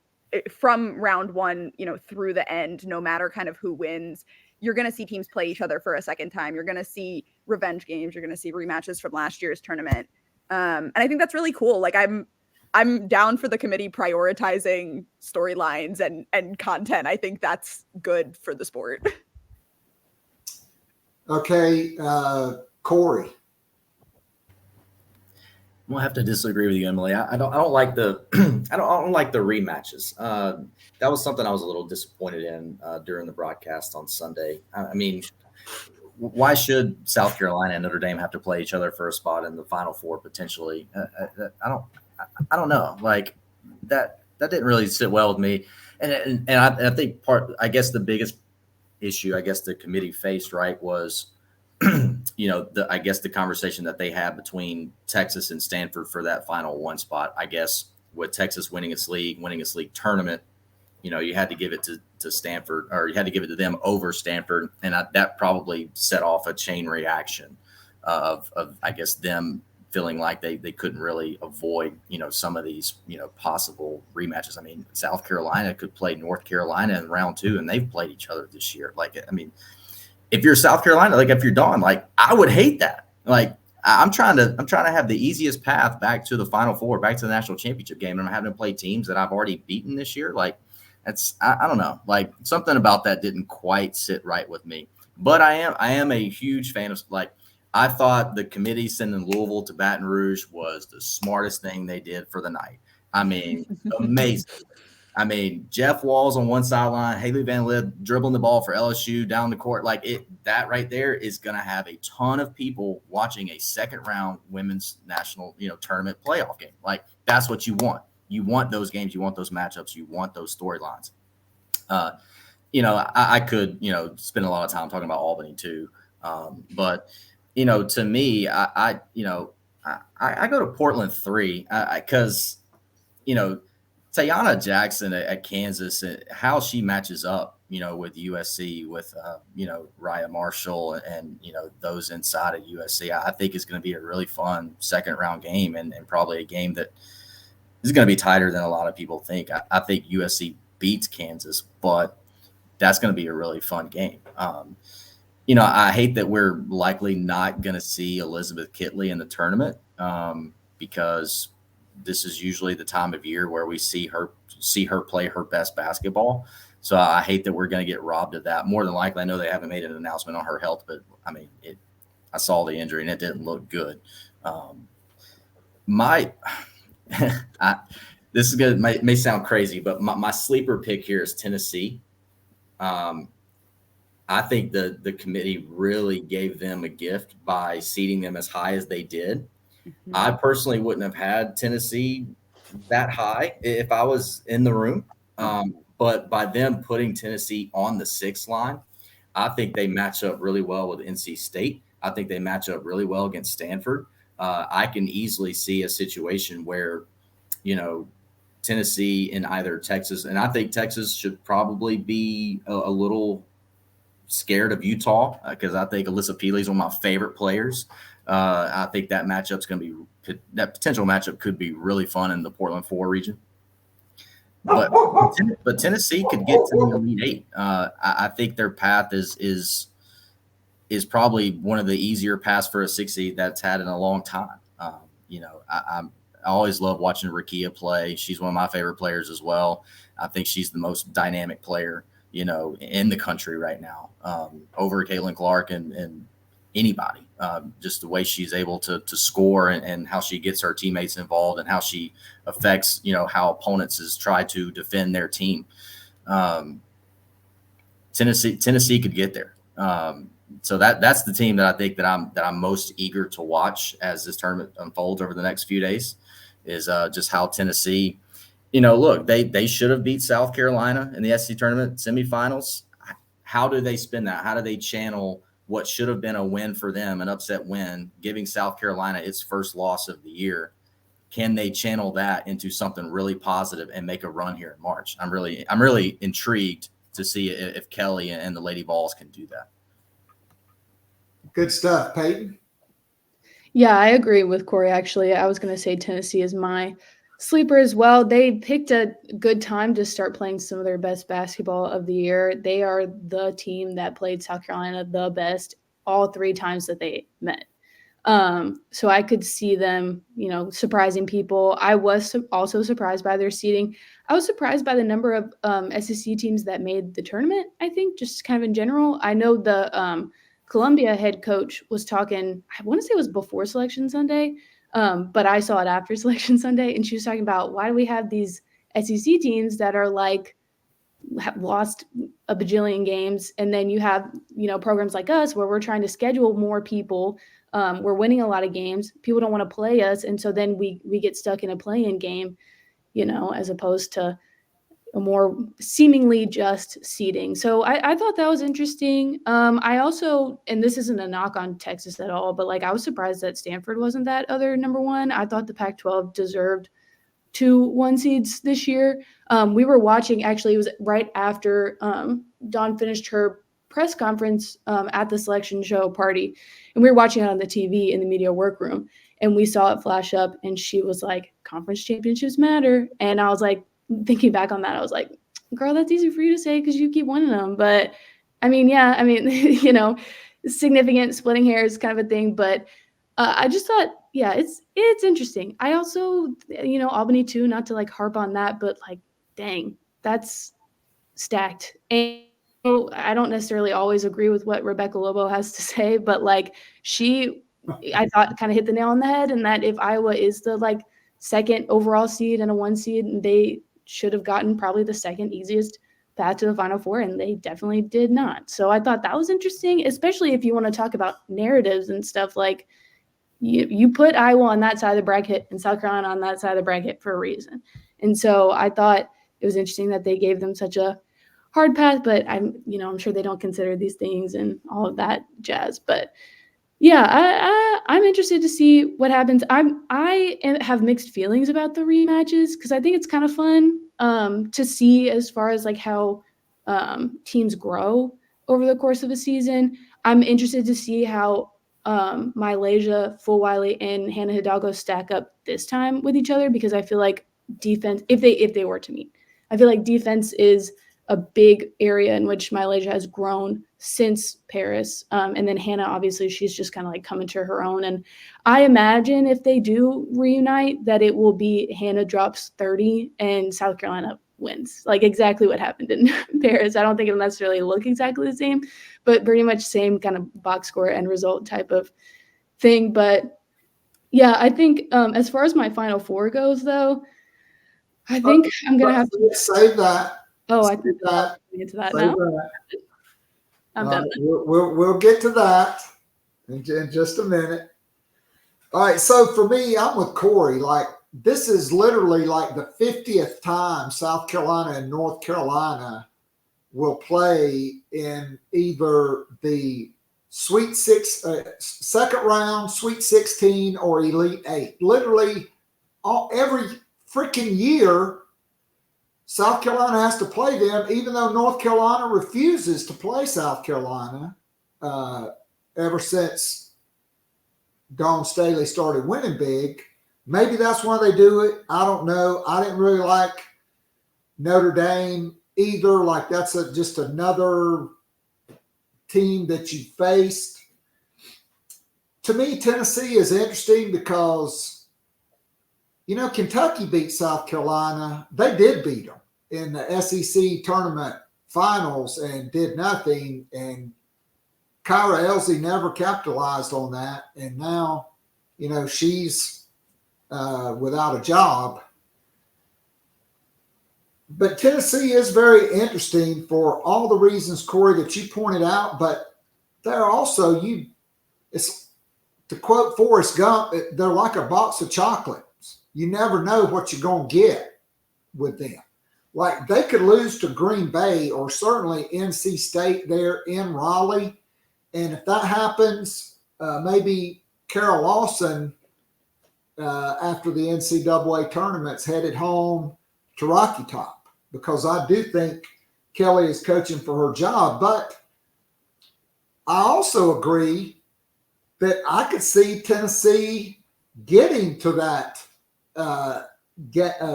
from round 1, through the end, no matter kind of who wins. You're going to see teams play each other for a second time. You're going to see revenge games. You're going to see rematches from last year's tournament. And I think that's really cool. I'm down for the committee prioritizing storylines and content. I think that's good for the sport. Okay, Cory. I'm gonna have to disagree with you, Emily. I don't like the I don't like the rematches. That was something I was a little disappointed in during the broadcast on Sunday. I mean, why should South Carolina and Notre Dame have to play each other for a spot in the Final Four potentially? I don't know. That didn't really sit well with me, and I think the biggest issue the committee faced, right, was the conversation that they had between Texas and Stanford for that final 1 spot. I guess with Texas winning its league tournament, you had to give it to Stanford, or you had to give it to them over Stanford, and that probably set off a chain reaction of them feeling like they couldn't really avoid, some of these, possible rematches. I mean, South Carolina could play North Carolina in round 2, and they've played each other this year. If you're South Carolina, if you're Dawn, I would hate that. I'm trying to have the easiest path back to the Final Four, back to the national championship game, and I'm having to play teams that I've already beaten this year. I don't know. Something about that didn't quite sit right with me. But I am a huge fan of I thought the committee sending Louisville to Baton Rouge was the smartest thing they did for the night. I mean, amazing. I mean, Jeff Walls on one sideline, Haley Van Lith dribbling the ball for LSU down the court. That right there is going to have a ton of people watching a second round women's national, tournament playoff game. That's what you want. You want those games. You want those matchups. You want those storylines. I could, spend a lot of time talking about Albany too. But to me, I go to Portland 3 because, Tayana Jackson at Kansas, how she matches up, with USC, with, Raya Marshall and, those inside of USC, I think is going to be a really fun second round game and probably a game that is going to be tighter than a lot of people think. I think USC beats Kansas, but that's going to be a really fun game. I hate that we're likely not going to see Elizabeth Kitley in the tournament because this is usually the time of year where we see her play her best basketball. So I hate that we're going to get robbed of that. More than likely, I know they haven't made an announcement on her health, but I mean, I saw the injury and it didn't look good. This is good. May sound crazy, but my sleeper pick here is Tennessee. I think the committee really gave them a gift by seeding them as high as they did. Mm-hmm. I personally wouldn't have had Tennessee that high if I was in the room. But by them putting Tennessee on the 6th line, I think they match up really well with NC State. I think they match up really well against Stanford. I can easily see a situation where, Tennessee and either Texas, and I think Texas should probably be a little scared of Utah because I think Alyssa Peely is one of my favorite players. I think that that potential matchup could be really fun in the Portland 4 region. But Tennessee could get to the Elite 8. I think their path is probably one of the easier paths for a 6 seed that's had in a long time. I always love watching Rakia play. She's one of my favorite players as well. I think she's the most dynamic player, in the country right now, over Caitlin Clark and anybody. Just the way she's able to score and how she gets her teammates involved and how she affects, how opponents try to defend their team. Tennessee could get there. So that's the team that I think that I'm most eager to watch as this tournament unfolds over the next few days, is just how Tennessee, look, they should have beat South Carolina in the SEC tournament semifinals. How do they spin that? How do they channel what should have been a win for them, an upset win, giving South Carolina its first loss of the year? Can they channel that into something really positive and make a run here in March? I'm really intrigued to see if Kelly and the Lady Vols can do that. Good stuff, Payton. Yeah, I agree with Cory. Actually, I was going to say Tennessee is my sleeper as well. They picked a good time to start playing some of their best basketball of the year. They are the team that played South Carolina the best all 3 times that they met. So I could see them, surprising people. I was also surprised by their seeding. I was surprised by the number of SEC teams that made the tournament, I think, just kind of in general. I know the Columbia head coach was talking, I want to say it was before Selection Sunday, but I saw it after Selection Sunday, and she was talking about, why do we have these SEC teams that are have lost a bajillion games, and then you have programs like us where we're trying to schedule more people, we're winning a lot of games, people don't want to play us, and so then we get stuck in a play-in game, as opposed to a more seemingly just seeding. So I thought that was interesting. I also, and this isn't a knock on Texas at all, but I was surprised that Stanford wasn't that other number 1. I thought the Pac-12 deserved 2 1 seeds this year. We were watching, actually, it was right after Dawn finished her press conference at the selection show party, and we were watching it on the TV in the media workroom, and we saw it flash up, and she was like, conference championships matter. And I was like, thinking back on that, I was like, girl, that's easy for you to say because you keep winning them. But significant splitting hairs kind of a thing. But I just thought, yeah, it's interesting. I also, Albany too, not to harp on that, but dang, that's stacked. And I don't necessarily always agree with what Rebecca Lobo has to say, but I thought kind of hit the nail on the head, and that if Iowa is the 2nd overall seed and a 1 seed, and they should have gotten probably the 2nd easiest path to the Final Four, and they definitely did not. So I thought that was interesting, especially if you want to talk about narratives and stuff. You put Iowa on that side of the bracket and South Carolina on that side of the bracket for a reason. And so I thought it was interesting that they gave them such a hard path, but I'm sure they don't consider these things and all of that jazz. But yeah, I'm interested to see what happens. I have mixed feelings about the rematches because I think it's kind of fun to see as far as how teams grow over the course of a season. I'm interested to see how Mylasia, Fulwiley, and Hannah Hidalgo stack up this time with each other, because I feel like defense, if they were to meet, I feel like defense is a big area in which Mylasia has grown since Paris. And then Hannah, obviously, she's just kind of coming to her own. And I imagine if they do reunite, that it will be Hannah drops 30 and South Carolina wins, exactly what happened in Paris. I don't think it'll necessarily look exactly the same, but pretty much same kind of box score end result type of thing. But Yeah, I think as far as my Final Four goes, though, I think I'm gonna have to save that. Oh, I Save think that. we'll get to that Save now. that. I'm done. We'll get to that in just a minute. All right, so for me, I'm with Cory. Like, this is literally like the 50th time South Carolina and North Carolina will play in either the Sweet Six, second round, Sweet 16, or Elite Eight. Literally, every freaking year, South Carolina has to play them, even though North Carolina refuses to play South Carolina ever since Dawn Staley started winning big. Maybe that's why they do it. I don't know. I didn't really like Notre Dame either. Like, that's just another team that you faced. To me, Tennessee is interesting because, Kentucky beat South Carolina. They did beat them in the SEC tournament finals and did nothing. And Kyra Elsie never capitalized on that. And now, she's without a job. But Tennessee is very interesting for all the reasons, Cory, that you pointed out. But they're also, it's to quote Forrest Gump, they're like a box of chocolates. You never know what you're going to get with them. Like, they could lose to Green Bay or certainly NC State there in Raleigh. And if that happens, maybe Carol Lawson, after the NCAA tournament's headed home to Rocky Top, because I do think Kelly is coaching for her job. But I also agree that I could see Tennessee getting to that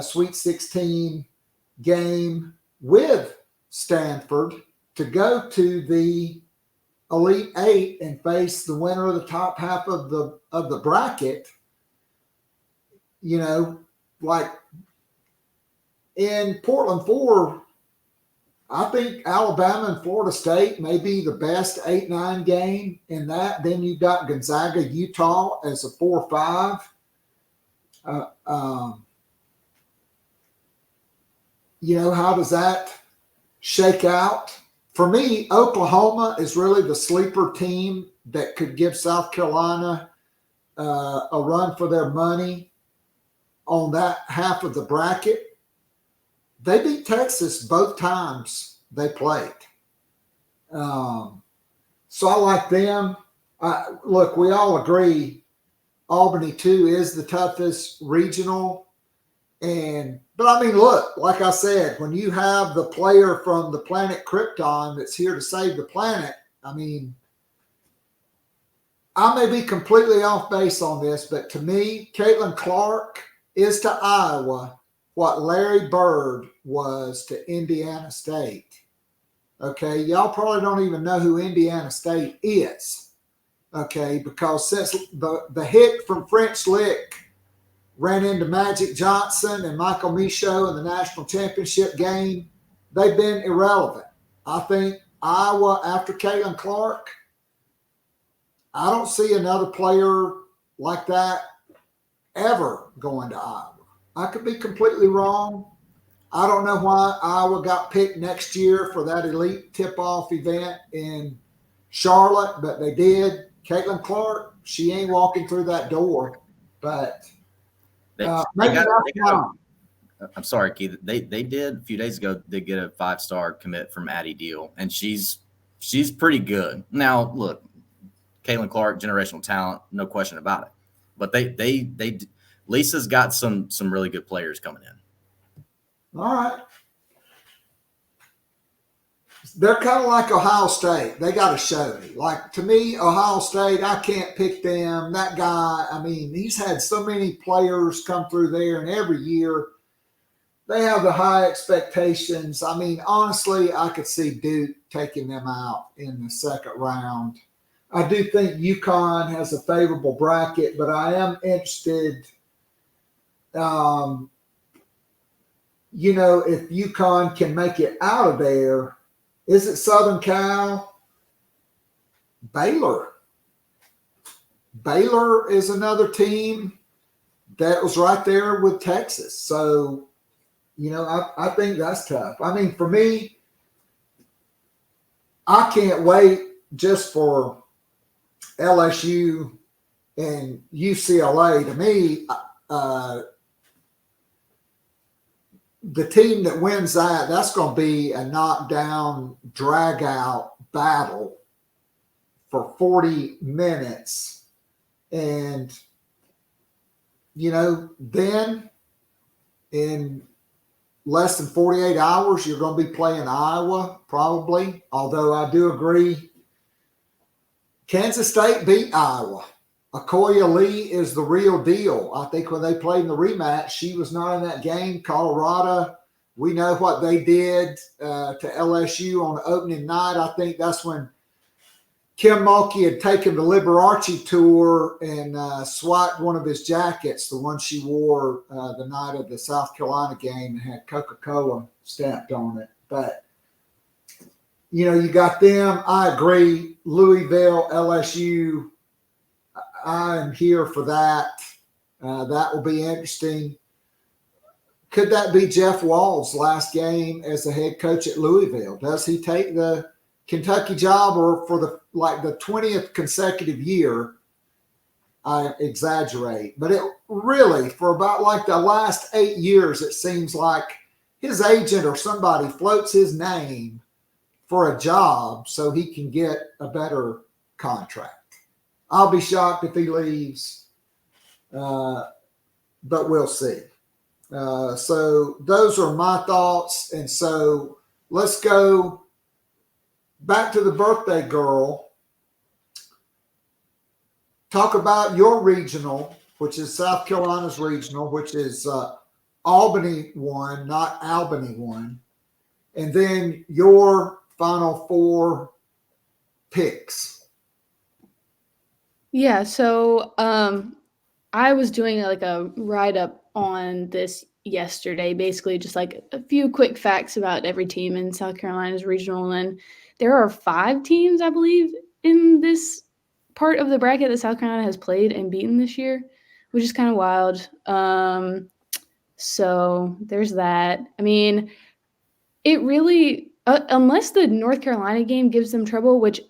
Sweet 16 game with Stanford to go to the Elite Eight and face the winner of the top half of the bracket. Like in Portland 4, I think Alabama and Florida State may be the best 8-9 game in that. Then you've got Gonzaga, Utah as a 4-5. How does that shake out? For me, Oklahoma is really the sleeper team that could give South Carolina a run for their money on that half of the bracket. They beat Texas both times they played. So I like them. Look, we all agree Albany, too, is the toughest regional. But I mean, look, like I said, when you have the player from the planet Krypton that's here to save the planet, I mean, I may be completely off base on this, but to me, Caitlin Clark is to Iowa what Larry Bird was to Indiana State. Okay, y'all probably don't even know who Indiana State is. Okay, because since the hit from French Lick ran into Magic Johnson and Michael Michaud in the national championship game, they've been irrelevant. I think Iowa, after Caitlin Clark, I don't see another player like that ever going to Iowa. I could be completely wrong. I don't know why Iowa got picked next year for that elite tip-off event in Charlotte, but they did. Caitlin Clark, she ain't walking through that door, but I'm sorry, Keith. They did a few days ago. They get a 5-star commit from Addie Deal, and she's pretty good. Now, look, Caitlin Clark, generational talent, no question about it. But they Lisa's got some really good players coming in. All right. They're kind of like Ohio State. They got to show me. Like, to me, Ohio State, I can't pick them. That guy, I mean, he's had so many players come through there, and every year they have the high expectations. I mean, honestly, I could see Duke taking them out in the second round. I do think UConn has a favorable bracket, but I am interested, if UConn can make it out of there. Is it Southern Cal? Baylor. Baylor is another team that was right there with Texas. So, I think that's tough. I mean, for me, I can't wait just for LSU and UCLA. To me, the team that wins that's going to be a knockdown, drag-out battle for 40 minutes. And, then in less than 48 hours, you're going to be playing Iowa, probably. Although I do agree, Kansas State beat Iowa. Akoya Lee is the real deal. I think when they played in the rematch, she was not in that game. Colorado, we know what they did to LSU on the opening night. I think that's when Kim Mulkey had taken the Liberace tour and swiped one of his jackets, the one she wore the night of the South Carolina game, and had Coca-Cola stamped on it. But, you got them. I agree. Louisville, LSU, I am here for that. That will be interesting. Could that be Jeff Wall's last game as the head coach at Louisville? Does he take the Kentucky job, or for the 20th consecutive year? I exaggerate, but it really, for about the last 8 years, it seems like his agent or somebody floats his name for a job so he can get a better contract. I'll be shocked if he leaves, but we'll see. So those are my thoughts. And so let's go back to the birthday girl. Talk about your regional, which is South Carolina's regional, which is Albany won, not Albany won. And then your Final Four picks. Yeah, so I was doing a write-up on this yesterday, basically just a few quick facts about every team in South Carolina's regional. And there are 5 teams, I believe, in this part of the bracket that South Carolina has played and beaten this year, which is kind of wild. So there's that. I mean, it really, unless the North Carolina game gives them trouble, which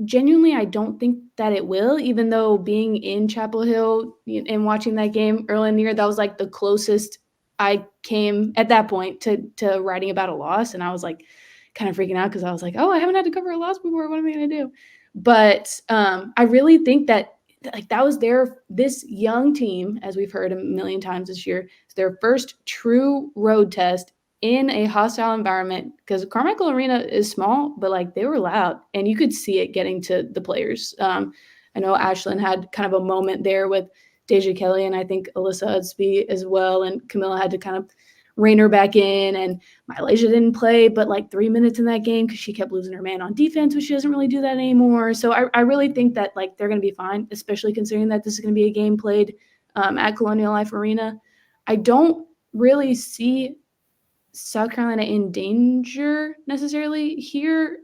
genuinely I don't think that it will, even though being in Chapel Hill and watching that game early in the year, that was the closest I came at that point to writing about a loss. And I was kind of freaking out because I was oh, I haven't had to cover a loss before. What am I going to do? But I really think that that was this young team, as we've heard a million times this year, it's their first true road test in a hostile environment, because Carmichael Arena is small, but they were loud and you could see it getting to the players. I know Ashlyn had kind of a moment there with Deja Kelly, and I think Alyssa Udsby as well, and Camilla had to kind of rein her back in, and Mylasia didn't play but 3 minutes in that game because she kept losing her man on defense, which she doesn't really do that anymore. So I really think that they're going to be fine, especially considering that this is going to be a game played at Colonial Life Arena. I don't really see South Carolina in danger necessarily here,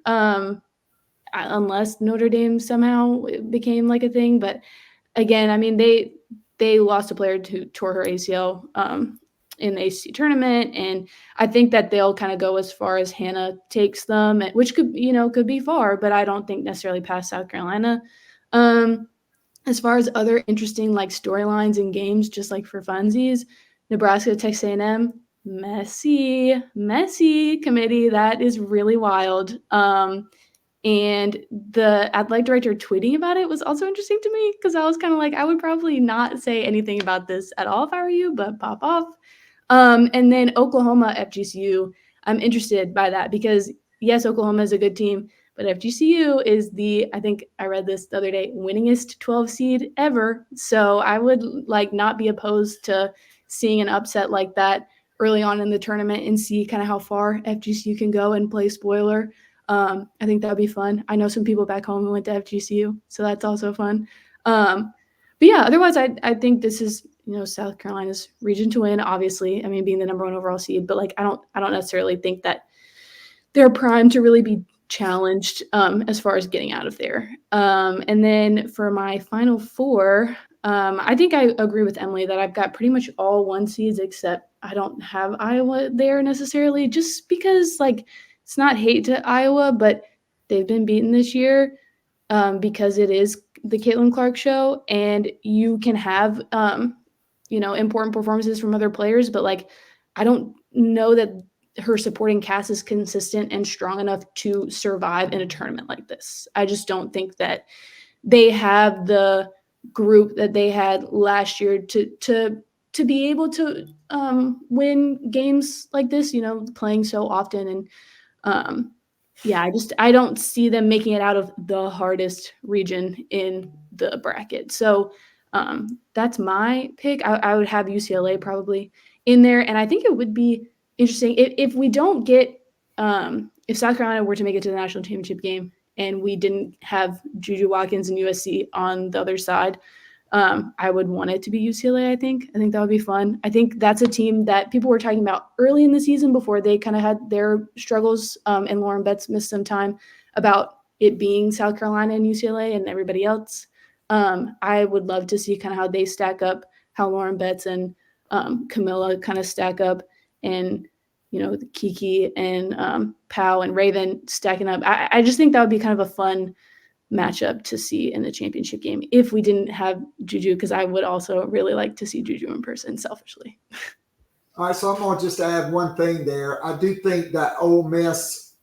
unless Notre Dame somehow became a thing. But again, I mean, they lost a player who tore her ACL in the ACC tournament, and I think that they'll kind of go as far as Hannah takes them, which could be far, but I don't think necessarily past South Carolina. As far as other interesting storylines and games, just for funsies, Nebraska, Texas A&M, messy committee. That is really wild. And the athletic director tweeting about it was also interesting to me, because I was kind of I would probably not say anything about this at all if I were you, but pop off. And then Oklahoma, FGCU, I'm interested by that because, yes, Oklahoma is a good team, but FGCU is I think I read this the other day, winningest 12 seed ever. So I would not be opposed to seeing an upset like that early on in the tournament and see kind of how far FGCU can go and play spoiler. I think that would be fun. I know some people back home who went to FGCU, so that's also fun. But yeah, otherwise I think this is, South Carolina's region to win, obviously. I mean, being the number 1 overall seed, but I don't necessarily think that they're primed to really be challenged as far as getting out of there. And then for my final four, I think I agree with Emily that I've got pretty much all 1 seeds, except I don't have Iowa there necessarily, just because like it's not hate to Iowa, but they've been beaten this year because it is the Caitlin Clark show, and you can have important performances from other players, but like I don't know that her supporting cast is consistent and strong enough to survive in a tournament like this. I just don't think that they have the group that they had last year to be able to win games like this, playing so often. And I don't see them making it out of the hardest region in the bracket. So that's my pick. I would have UCLA probably in there. And I think it would be interesting if we don't get if South Carolina were to make it to the national championship game and we didn't have Juju Watkins and USC on the other side. I would want it to be UCLA. I think that would be fun. I think that's a team that people were talking about early in the season before they kind of had their struggles, and Lauren Betts missed some time, about it being South Carolina and UCLA and everybody else. I would love to see kind of how they stack up, how Lauren Betts and Camilla kind of stack up, and Kiki and Pau and Raven stacking up. I just think that would be kind of a fun matchup to see in the championship game if we didn't have Juju, because I would also really like to see Juju in person, selfishly. All right, so I'm going to just add one thing there. I do think that Ole Miss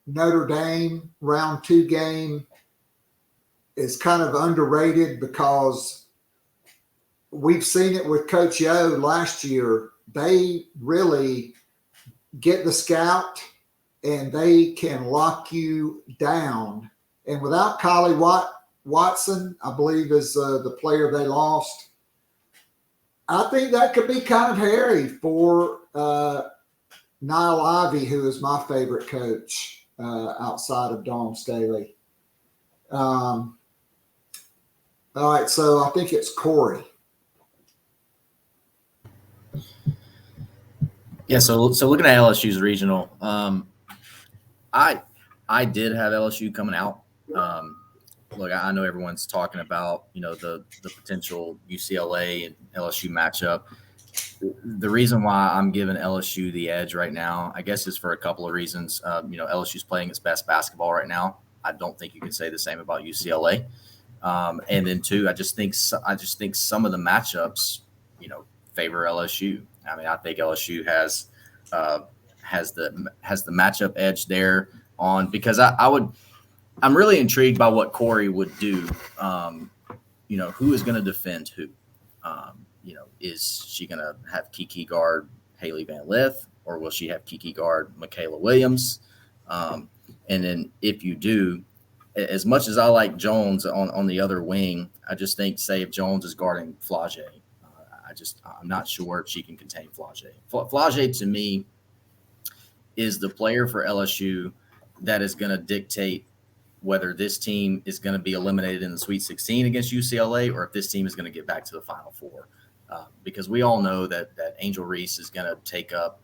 Notre Dame round 2 game is kind of underrated because we've seen it with Coach Yo last year. They really get the scout and they can lock you down. And without Kylie Watson, I believe is the player they lost, I think that could be kind of hairy for Niall Ivey, who is my favorite coach outside of Dawn Staley. All right, so I think it's Cory. Yeah, so looking at LSU's regional, I did have LSU coming out. Look, I know everyone's talking about the potential UCLA and LSU matchup. The reason why I'm giving LSU the edge right now, I guess, is for a couple of reasons. LSU's playing its best basketball right now. I don't think you can say the same about UCLA. And then two, I just think some of the matchups, favor LSU. I mean, I think LSU has the matchup edge there on, because I'm really intrigued by what Cory would do. Who is going to defend who? Is she going to have Kiki guard Haley Van Lith, or will she have Kiki guard Michaela Williams? And then if you do, as much as I like Jones on the other wing, I just think, say, if Jones is guarding Flage, I'm not sure if she can contain Flage. Flage, to me, is the player for LSU that is going to dictate whether this team is going to be eliminated in the Sweet 16 against UCLA, or if this team is going to get back to the Final Four. Because we all know that Angel Reese is going to take up,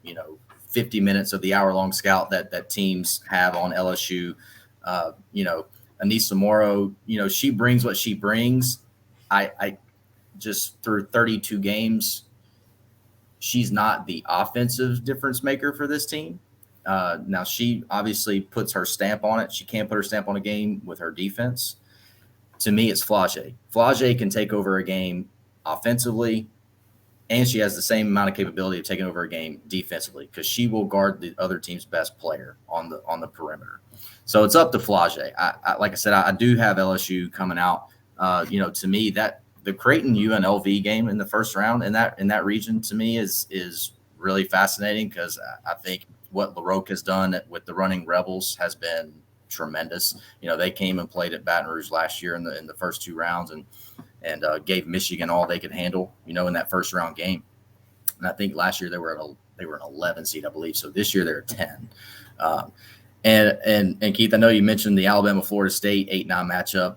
50 minutes of the hour-long scout that teams have on LSU. Anissa Morrow, she brings what she brings. I just through 32 games, she's not the offensive difference maker for this team. Now, she obviously puts her stamp on it. She can't put her stamp on a game with her defense. To me, it's Flage. Flage can take over a game offensively, and she has the same amount of capability of taking over a game defensively, because she will guard the other team's best player on the perimeter. So it's up to Flage. Like I said, I do have LSU coming out. To me, that the Creighton UNLV game in the first round in that region, to me, is really fascinating, because I think what LaRoque has done with the Running Rebels has been tremendous. They came and played at Baton Rouge last year in the first 2 rounds and gave Michigan all they could handle, in that first round game. And I think last year they were an 11 seed, I believe. So this year they're 10. And Keith, I know you mentioned the Alabama-Florida State 8-9 matchup.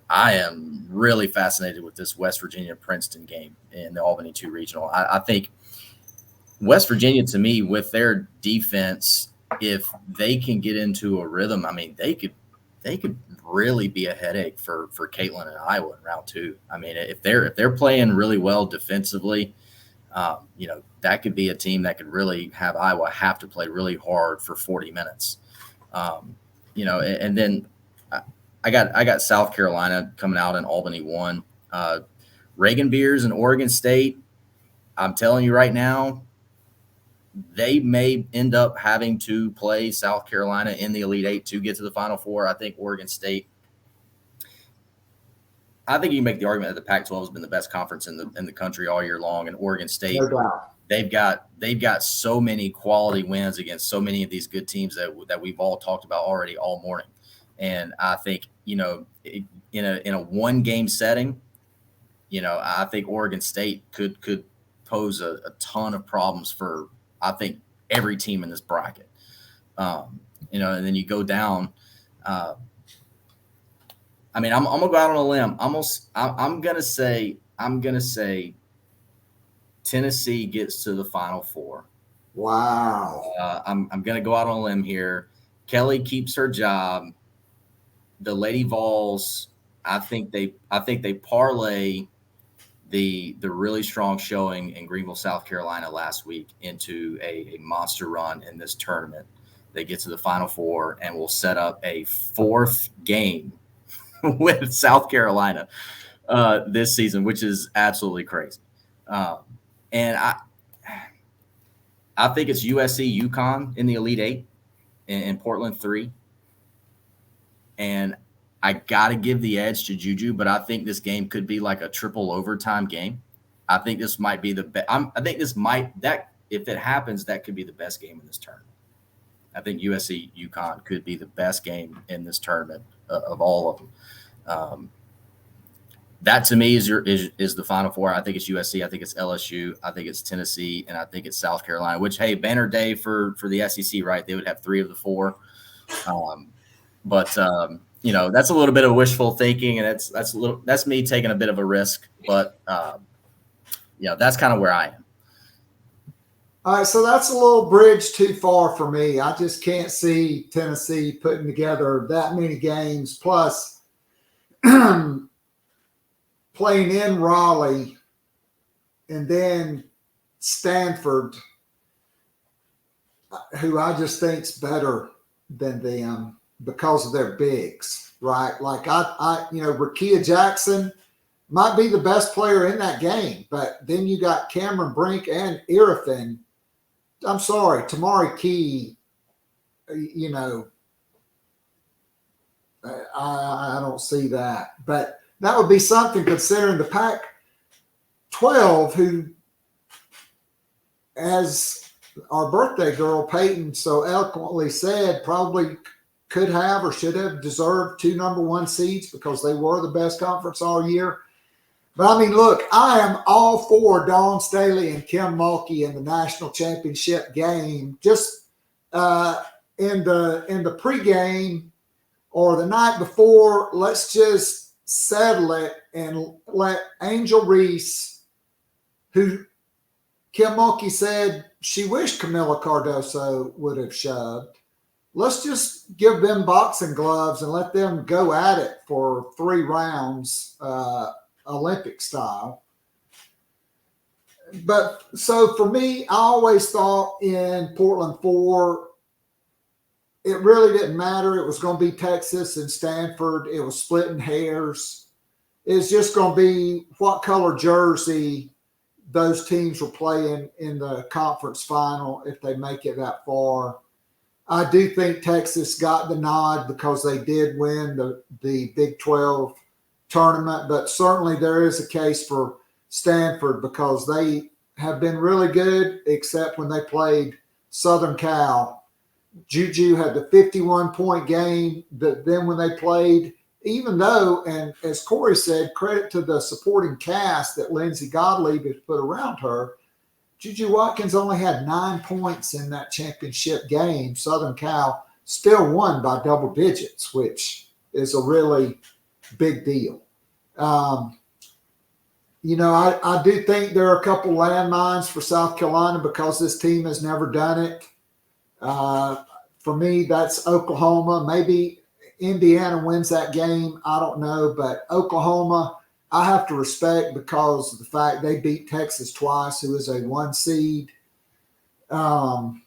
I am really fascinated with this West Virginia-Princeton game in the Albany 2 regional. I think West Virginia, to me, with their defense, if they can get into a rhythm, I mean, they could really be a headache for Caitlin and Iowa in round 2. I mean, if they're playing really well defensively, that could be a team that could really have Iowa have to play really hard for 40 minutes. And then I got South Carolina coming out in Albany 1. Reagan Beers and Oregon State, I'm telling you right now, they may end up having to play South Carolina in the Elite Eight to get to the Final Four. I think Oregon State, I think you can make the argument that the Pac-12 has been the best conference in the country all year long. And Oregon State, they've got so many quality wins against so many of these good teams that we've all talked about already all morning. And I think, in a one-game setting, I think Oregon State could pose a ton of problems for, I think, every team in this bracket. And then you go down. I'm gonna go out on a limb. I'm gonna say Tennessee gets to the Final Four. Wow. I'm gonna go out on a limb here. Kelly keeps her job. The Lady Vols, I think they parlay the really strong showing in Greenville, South Carolina last week into a monster run in this tournament. They get to the Final Four and will set up a 4th game with South Carolina this season, which is absolutely crazy. And I think it's USC UConn in the Elite Eight and Portland 3. And I got to give the edge to Juju, but I think this game could be like a triple overtime game. I think this might be the best. I think if it happens, that could be the best game in this tournament. I think USC UConn could be the best game in this tournament of all of them. That to me is the Final Four. I think it's USC. I think it's LSU. I think it's Tennessee, and I think it's South Carolina. Which, hey, banner day for the SEC, right? They would have 3 of the 4. That's a little bit of wishful thinking, and that's me taking a bit of a risk. But that's kind of where I am. All right, so that's a little bridge too far for me. I just can't see Tennessee putting together that many games. Plus, playing in Raleigh and then Stanford, who I just think's better than them because of their bigs, right? Like Rakia Jackson might be the best player in that game, but then you got Cameron Brink and Irfin. I'm sorry, Tamari Key, I don't see that. But that would be something considering the Pac-12, who, as our birthday girl Payton so eloquently said, probably could have or should have deserved 2 number 1 seeds because they were the best conference all year. But look, I am all for Dawn Staley and Kim Mulkey in the national championship game. Just in the pregame or the night before, let's just settle it and let Angel Reese, who Kim Mulkey said she wished Camila Cardoso would have shoved. Let's just give them boxing gloves and let them go at it for 3 rounds, Olympic style. But so for me, I always thought in Portland 4, it really didn't matter. It was going to be Texas and Stanford. It was splitting hairs. It's just going to be what color jersey those teams will play in the conference final if they make it that far. I do think Texas got the nod because they did win the Big 12 tournament, but certainly there is a case for Stanford because they have been really good, except when they played Southern Cal. Juju had the 51-point game, but then when they played, even though, and as Cory said, credit to the supporting cast that Lindsey Gottlieb has put around her, Juju Watkins only had 9 points in that championship game. Southern Cal still won by double digits, which is a really big deal. I do think there are a couple landmines for South Carolina because this team has never done it. for me, that's Oklahoma. Maybe Indiana wins that game. I don't know. But Oklahoma, I have to respect because of the fact they beat Texas twice, who is a 1 seed. Albany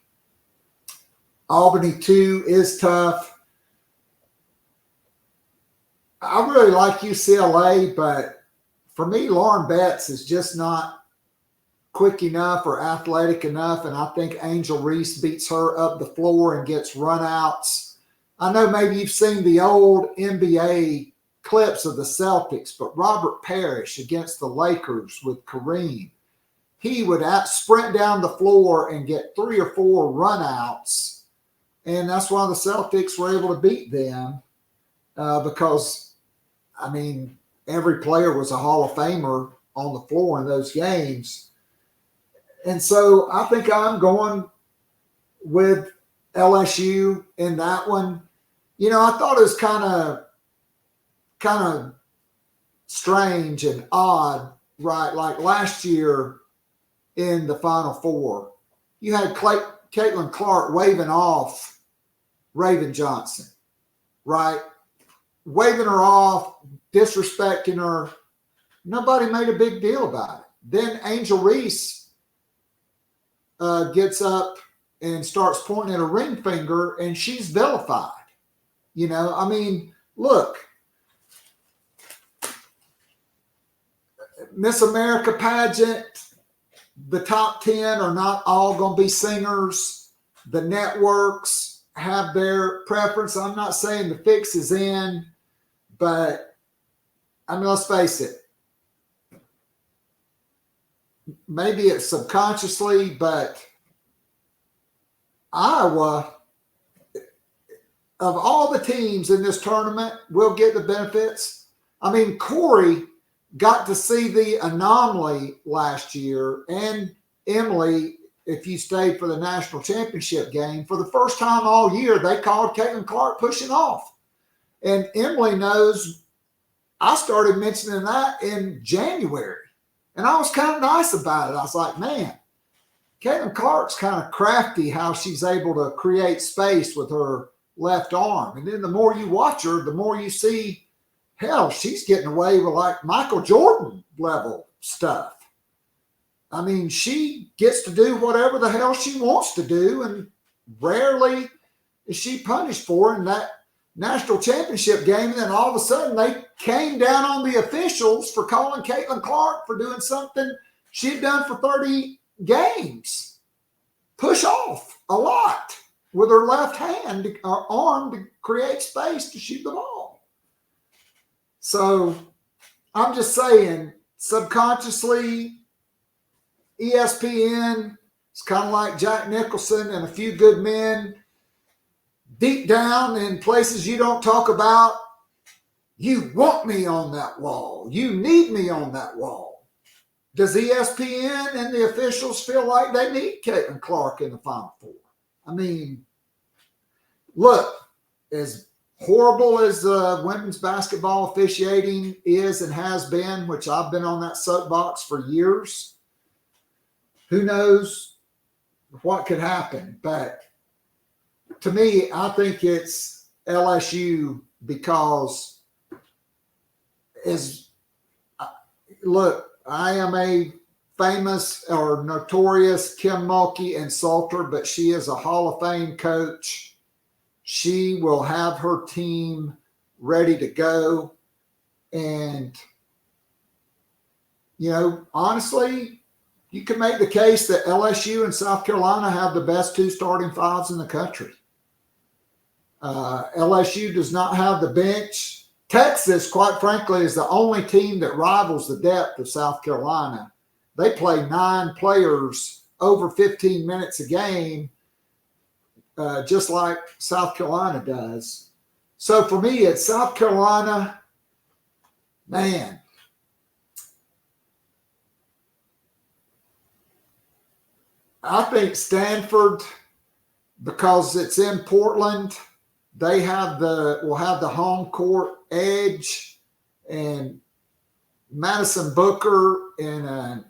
2 is tough. I really like UCLA, but for me, Lauren Betts is just not quick enough or athletic enough, and I think Angel Reese beats her up the floor and gets runouts. I know maybe you've seen the old NBA clips of the Celtics, but Robert Parrish against the Lakers with Kareem, he would sprint down the floor and get 3 or 4 runouts, and that's why the Celtics were able to beat them because, I mean, every player was a Hall of Famer on the floor in those games. And so I think I'm going with LSU in that one. You know, I thought it was kind of strange and odd, right? Like last year in the Final Four, you had Caitlin Clark waving off Raven Johnson, right? Waving her off, disrespecting her. Nobody made a big deal about it. Then Angel Reese gets up and starts pointing at a ring finger, and she's vilified. You know, I mean, look, Miss America pageant, the top 10 are not all going to be singers. The networks have their preference. I'm not saying the fix is in, but I mean, let's face it. Maybe it's subconsciously, but Iowa, of all the teams in this tournament, will get the benefits. I mean, Cory got to see the anomaly last year, and Emily, if you stayed for the national championship game, for the first time all year, they called Caitlin Clark pushing off. And Emily knows I started mentioning that in January. And I was kind of nice about it. I was like, man, Caitlin Clark's kind of crafty how she's able to create space with her left arm. And then the more you watch her, the more you see, hell, she's getting away with like Michael Jordan level stuff. I mean, she gets to do whatever the hell she wants to do, and rarely is she punished for it in that national championship game. And then all of a sudden they came down on the officials for calling Caitlin Clark for doing something she'd done for 30 games. Push off a lot with her left hand or arm to create space to shoot the ball. So I'm just saying, subconsciously, ESPN, it's kind of like Jack Nicholson and A Few Good Men. Deep down in places you don't talk about, you want me on that wall. You need me on that wall. Does ESPN and the officials feel like they need Caitlin Clark in the Final Four? I mean, look, as horrible as women's basketball officiating is and has been, which I've been on that soapbox for years, who knows what could happen. But to me, I think it's LSU because look, I am a famous or notorious Kim Mulkey insulter, but she is a Hall of Fame coach. She will have her team ready to go. And, you know, honestly, you can make the case that LSU and South Carolina have the best 2 starting fives in the country. LSU does not have the bench. Texas, quite frankly, is the only team that rivals the depth of South Carolina. They play 9 players over 15 minutes a game, just like South Carolina does. So for me, it's South Carolina. Man, I think Stanford, because it's in Portland, they will have the home court edge, and Madison Booker in a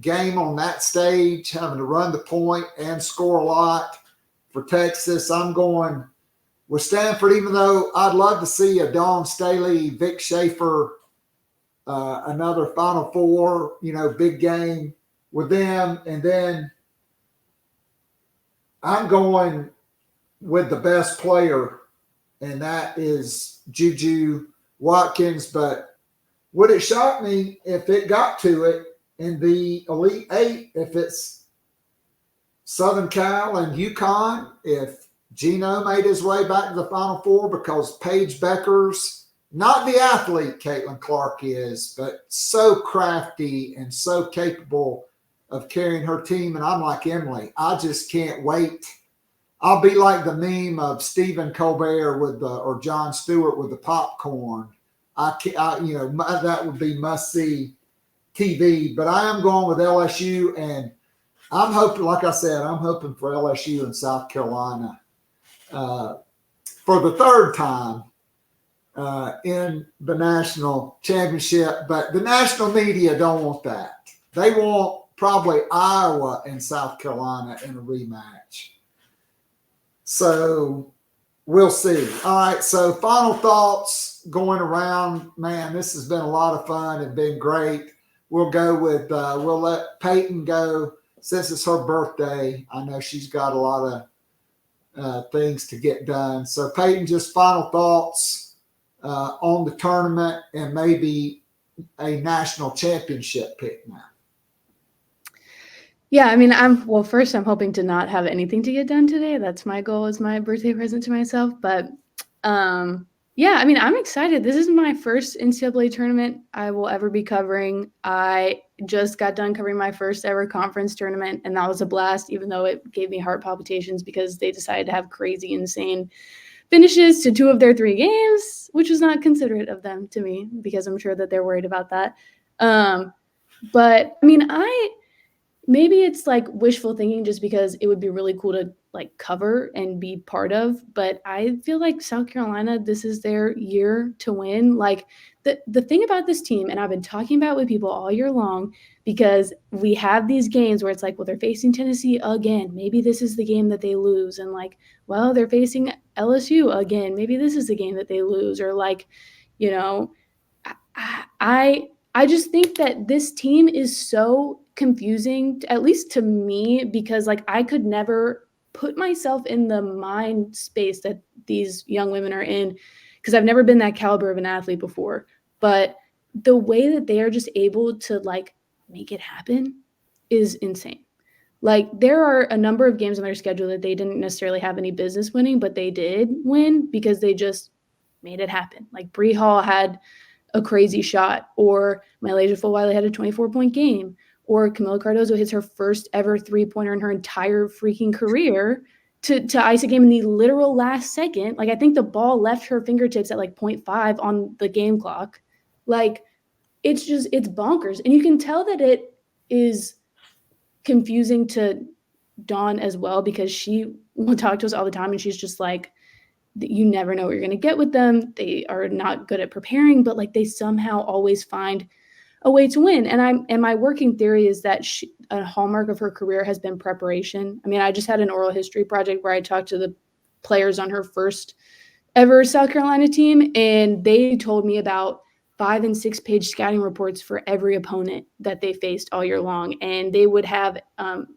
game on that stage, having to run the point and score a lot, for Texas. I'm going with Stanford, even though I'd love to see a Dawn Staley, Vic Schaefer, another Final Four, big game with them. And then I'm going with the best player, and that is Juju Watkins. But would it shock me if it got to it in the Elite Eight, if it's Southern Cal and UConn, if Gino made his way back to the Final Four, because Paige Becker's not the athlete Caitlin Clark is, but so crafty and so capable of carrying her team. And I'm like Emily, I just can't wait. I'll be like the meme of Stephen Colbert or Jon Stewart with the popcorn. That would be must see TV. But I am going with LSU, and I'm hoping, like I said, I'm hoping for LSU and South Carolina for the third time in the national championship. But the national media don't want that. They want probably Iowa and South Carolina in a rematch. So we'll see. All right, so final thoughts going around. Man, this has been a lot of fun and been great. We'll go with we'll let Payton go since it's her birthday. I know she's got a lot of things to get done. So Payton, just final thoughts on the tournament and maybe a national championship pick now. Yeah, I mean, I'm hoping to not have anything to get done today. That's my goal as my birthday present to myself. But yeah, I mean, I'm excited. This is my first NCAA tournament I will ever be covering. I just got done covering my first ever conference tournament, and that was a blast, even though it gave me heart palpitations because they decided to have crazy, insane finishes to 2 of their 3 games, which was not considerate of them to me because I'm sure that they're worried about that. But I mean, maybe it's like wishful thinking just because it would be really cool to like cover and be part of. But I feel like South Carolina, this is their year to win. Like the thing about this team, and I've been talking about with people all year long, because we have these games where it's like, well, they're facing Tennessee again. Maybe this is the game that they lose. And like, well, they're facing LSU again. Maybe this is the game that they lose. Or like, I just think that this team is so confusing, at least to me, because like I could never put myself in the mind space that these young women are in, because I've never been that caliber of an athlete before. But the way that they are just able to like make it happen is insane. Like there are a number of games on their schedule that they didn't necessarily have any business winning, but they did win because they just made it happen. Like Bree Hall had a crazy shot, or Malaysia Fulwiley had a 24-point game, or Camila Cardozo hits her first ever 3-pointer in her entire freaking career to ice a game in the literal last second. Like I think the ball left her fingertips at like 0.5 on the game clock. Like it's bonkers. And you can tell that it is confusing to Dawn as well, because she will talk to us all the time and she's just like, you never know what you're going to get with them. They are not good at preparing, but like they somehow always find a way to win. And my working theory is that a hallmark of her career has been preparation. I mean, I just had an oral history project where I talked to the players on her first ever South Carolina team, and they told me about 5- and 6-page scouting reports for every opponent that they faced all year long. And they would have,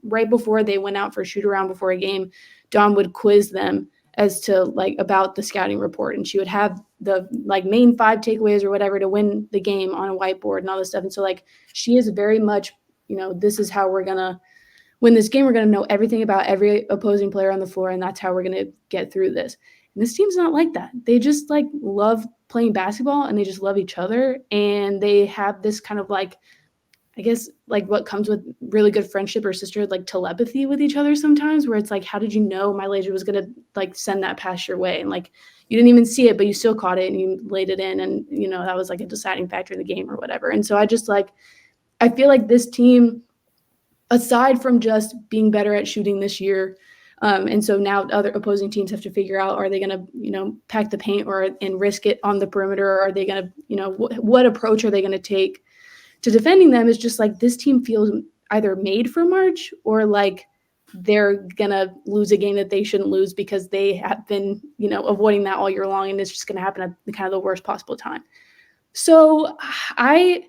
right before they went out for a shoot around before a game, Dawn would quiz them as to like about the scouting report, and she would have the like main 5 takeaways or whatever to win the game on a whiteboard and all this stuff. And so like she is very much, this is how we're gonna win this game. We're gonna know everything about every opposing player on the floor, and that's how we're gonna get through this. And this team's not like that. They just like love playing basketball, and they just love each other, and they have this kind of like, I guess, like what comes with really good friendship or sisterhood, like telepathy with each other sometimes, where it's like, how did you know Malaysia was going to like send that past your way? And like, you didn't even see it, but you still caught it and you laid it in. And, that was like a deciding factor in the game or whatever. And so I feel like this team, aside from just being better at shooting this year, and so now other opposing teams have to figure out, are they going to, pack the paint and risk it on the perimeter? Or are they going to, what approach are they going to take to defending them? Is just like this team feels either made for March or like they're gonna lose a game that they shouldn't lose because they have been, avoiding that all year long, and it's just gonna happen at kind of the worst possible time. So I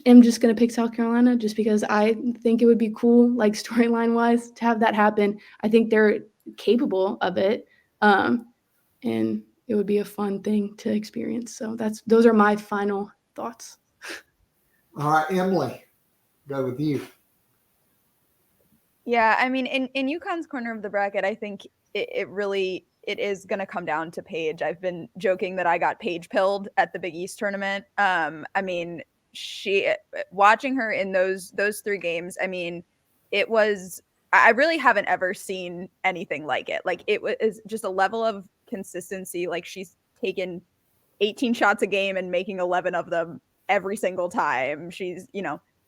am just gonna pick South Carolina just because I think it would be cool, like storyline wise, to have that happen. I think they're capable of it, and it would be a fun thing to experience. So those are my final thoughts. All right, Emily, go with you. Yeah, I mean, in UConn's corner of the bracket, I think it is going to come down to Paige. I've been joking that I got Paige pilled at the Big East tournament. I mean, watching her in those 3 games, I mean, I really haven't ever seen anything like it. Like, it was just a level of consistency. Like, she's taken 18 shots a game and making 11 of them every single time. She's,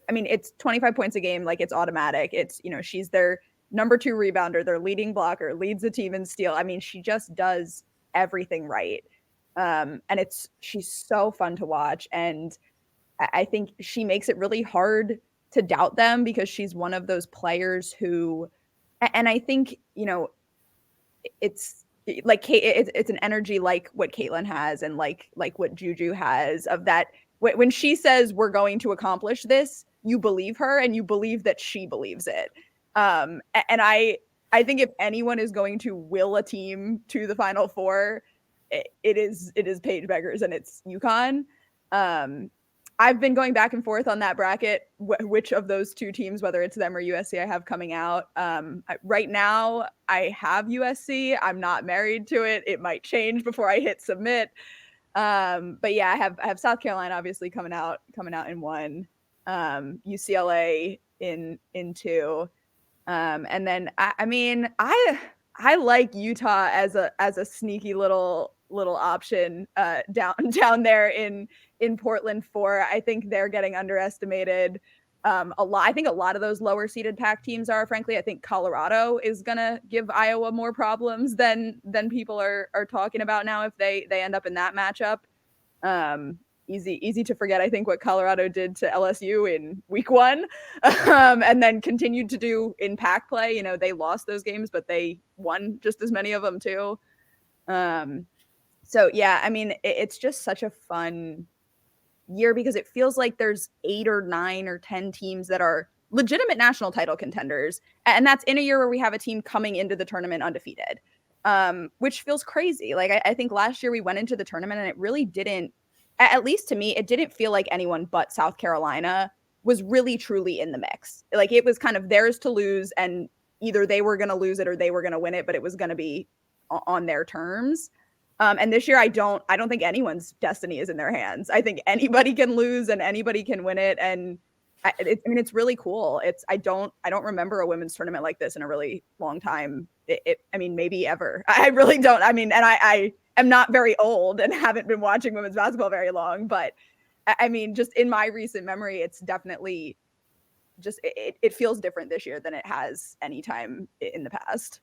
I mean, it's 25 points a game. Like, it's automatic. It's, she's their number 2 rebounder, their leading blocker, leads the team in steal. I mean, she just does everything right. And she's so fun to watch. And I think she makes it really hard to doubt them because she's one of those players who, and I think, it's like, it's an energy like what Caitlin has and like what Juju has, of that. When she says we're going to accomplish this, you believe her and you believe that she believes it. And I think if anyone is going to will a team to the Final Four, it is Paige Beggars, and it's UConn. I've been going back and forth on that bracket, which of those 2 teams, whether it's them or USC, I have coming out. Right now, I have USC. I'm not married to it. It might change before I hit submit. But yeah, I have South Carolina obviously coming out in 1, UCLA in 2, and then I mean I like Utah as a sneaky little option down there in Portland 4. I think they're getting underestimated a lot. I think a lot of those lower seeded Pac teams are. Frankly, I think Colorado is gonna give Iowa more problems than people are talking about now if they end up in that matchup. Easy to forget, I think, what Colorado did to LSU in week 1, and then continued to do in Pac play. They lost those games, but they won just as many of them too. So yeah, I mean, it's just such a fun year because it feels like there's 8 or 9 or 10 teams that are legitimate national title contenders. And that's in a year where we have a team coming into the tournament undefeated, which feels crazy. Like, I think last year we went into the tournament and it really didn't, at least to me, it didn't feel like anyone but South Carolina was really truly in the mix. Like, it was kind of theirs to lose, and either they were going to lose it or they were going to win it, but it was going to be on their terms. And this year, I don't think anyone's destiny is in their hands. I think anybody can lose and anybody can win it. And I mean, it's really cool. I don't remember a women's tournament like this in a really long time. I mean, maybe ever. I really don't. I mean, and I am not very old and haven't been watching women's basketball very long, but I mean, just in my recent memory, it's definitely just, it feels different this year than it has any time in the past.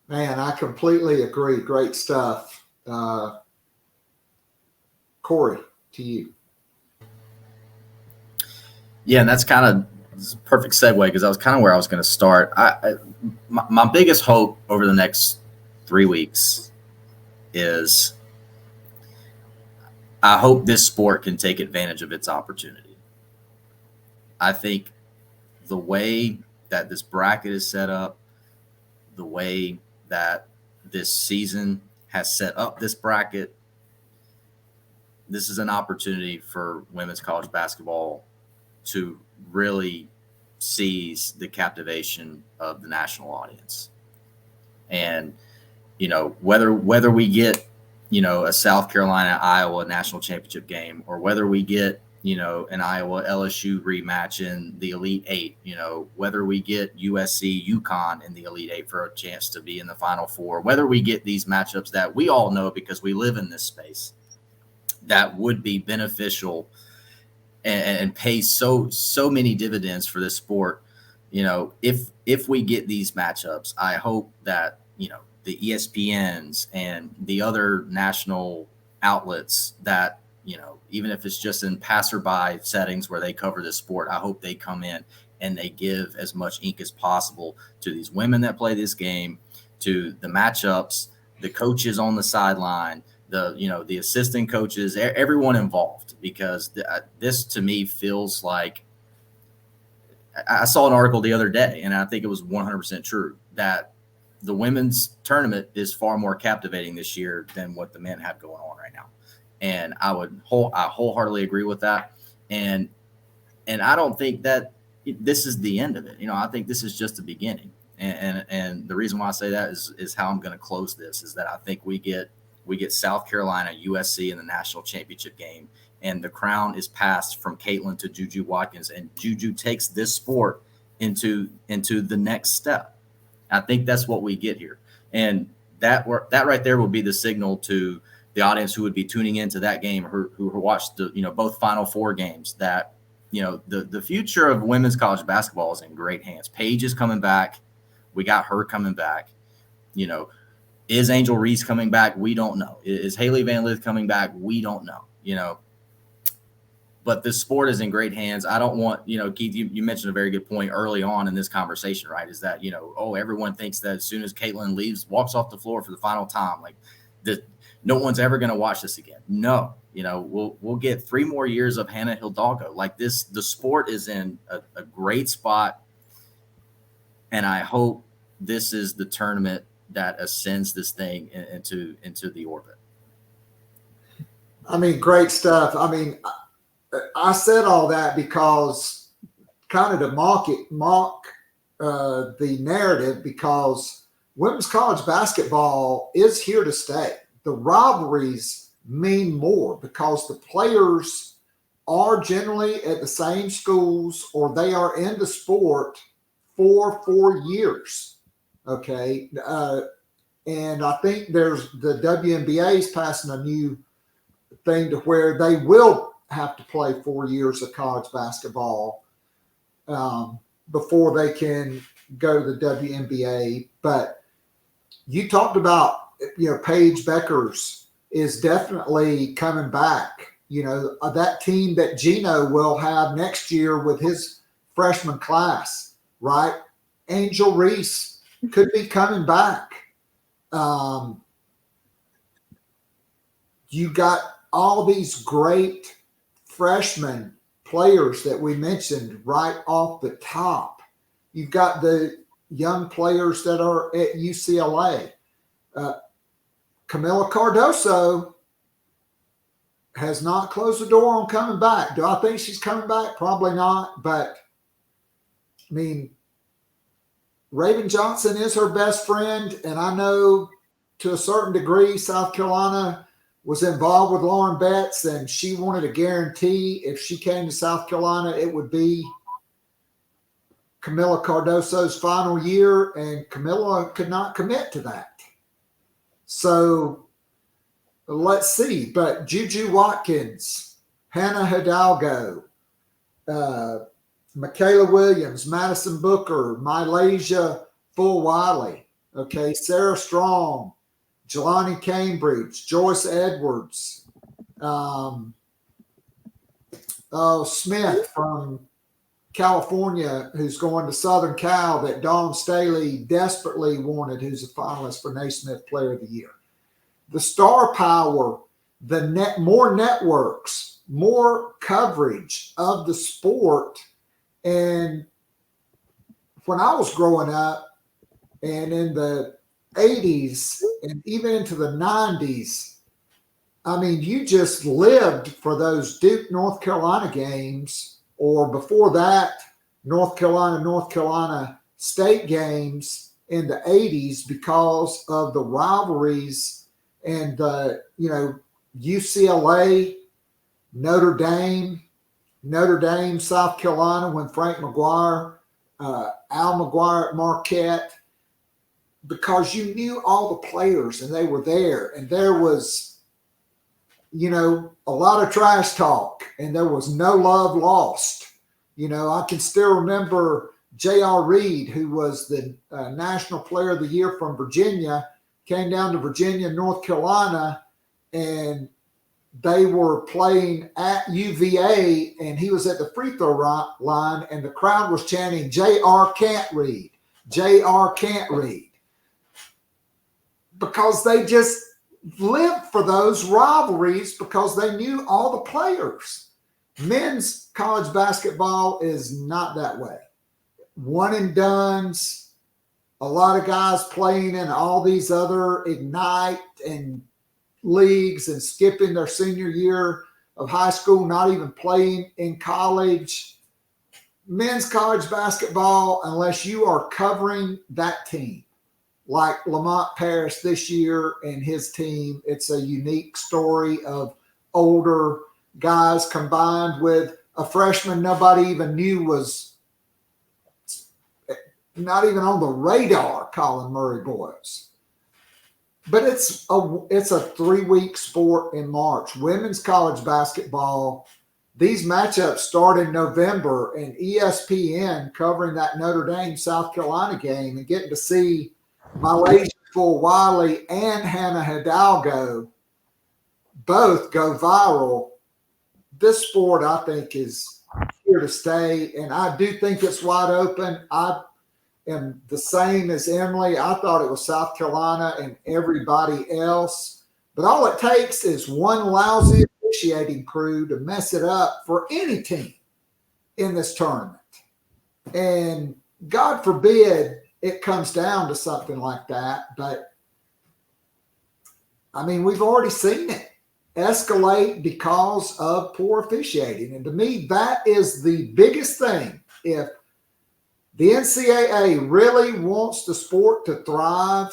Man, I completely agree. Great stuff. Cory, to you. Yeah, and that's kind of a perfect segue because that was kind of where I was going to start. My biggest hope over the next 3 weeks is I hope this sport can take advantage of its opportunity. I think the way that this bracket is set up, the way that this season has set up this bracket, this is an opportunity for women's college basketball to really seize the captivation of the national audience. And, whether we get, a South Carolina, Iowa national championship game, or whether we get, an Iowa LSU rematch in the Elite Eight, whether we get USC, UConn in the Elite Eight for a chance to be in the Final Four, whether we get these matchups that we all know because we live in this space that would be beneficial and pay so many dividends for this sport. If we get these matchups, I hope that, the ESPNs and the other national outlets that, even if it's just in passerby settings where they cover this sport, I hope they come in and they give as much ink as possible to these women that play this game, to the matchups, the coaches on the sideline, the assistant coaches, everyone involved, because this to me feels like, I saw an article the other day, and I think it was 100% true, that the women's tournament is far more captivating this year than what the men have going on right now. And I wholeheartedly agree with that. And I don't think that this is the end of it. I think this is just the beginning. And the reason why I say that is how I'm going to close this, is that I think we get South Carolina, USC in the national championship game, and the crown is passed from Caitlin to Juju Watkins, and Juju takes this sport into the next step. I think that's what we get here, and that right there will be the signal to the audience who would be tuning into that game, who watched both Final Four games, that the future of women's college basketball is in great hands. Paige is coming back. We got her coming back. Is Angel Reese coming back? We don't know. Is Haley Van Lith coming back? We don't know. But this sport is in great hands. I don't want, Keith, you mentioned a very good point early on in this conversation, right? Is that, everyone thinks that as soon as Caitlin walks off the floor for the final time, like no one's ever going to watch this again. No, we'll get 3 more years of Hannah Hidalgo. Like this, the sport is in a great spot. And I hope this is the tournament that ascends this thing into the orbit. I mean, great stuff. I mean, I said all that because kind of to mock the narrative, because women's college basketball is here to stay. The rivalries mean more because the players are generally at the same schools, or they are in the sport for 4 years. Okay. And I think there's the WNBA is passing a new thing to where they will have to play 4 years of college basketball before they can go to the WNBA. But you talked about, Paige Beckers is definitely coming back. That team that Gino will have next year with his freshman class, right? Angel Reese could be coming back. You got all these great freshman players that we mentioned right off the top. You've got the young players that are at UCLA. Camila Cardoso has not closed the door on coming back. Do I think she's coming back? Probably not. But, I mean, Raven Johnson is her best friend. And I know to a certain degree South Carolina was involved with Lauren Betts, and she wanted a guarantee if she came to South Carolina, it would be Camila Cardoso's final year, and Camila could not commit to that. So let's see. But Juju Watkins, Hannah Hidalgo, Michaela Williams, Madison Booker, Mylasia Full-Wiley, okay, Sarah Strong, Jelani Cambridge, Joyce Edwards, Smith from California, who's going to Southern Cal, that Dawn Staley desperately wanted, who's a finalist for Naismith Player of the Year. The star power, more networks, more coverage of the sport. And when I was growing up, and in the 80s and even into the 90s, I mean, you just lived for those Duke, North Carolina games, or before that, North Carolina State games in the 80s because of the rivalries and the, UCLA, Notre Dame, South Carolina, when Frank McGuire, Al McGuire at Marquette, because you knew all the players and they were there, and there was, a lot of trash talk, and there was no love lost. I can still remember J.R. Reed, who was the National Player of the Year from Virginia, came down to Virginia, North Carolina, and they were playing at UVA, and he was at the free throw line, and the crowd was chanting, "JR can't read, JR can't read," because they just lived for those rivalries because they knew all the players. Men's college basketball is not that way. One and dones, a lot of guys playing in all these other Ignite and leagues and skipping their senior year of high school, not even playing in college. Men's college basketball, unless you are covering that team, like Lamont Paris this year and his team, it's a unique story of older guys combined with a freshman nobody even knew was not even on the radar, Colin Murray Boyles. But it's a 3-week sport in March. Women's college basketball, these matchups start in November, and ESPN covering that Notre Dame South Carolina game and getting to see Malaysia Fulwiley and Hannah Hidalgo both go viral. This sport, I think, is here to stay, and I do think it's wide open. I am the same as Emily. I thought it was South Carolina and everybody else, but all it takes is one lousy officiating crew to mess it up for any team in this tournament. And God forbid it comes down to something like that, but I mean, we've already seen it escalate because of poor officiating. And to me, that is the biggest thing. If the NCAA really wants the sport to thrive,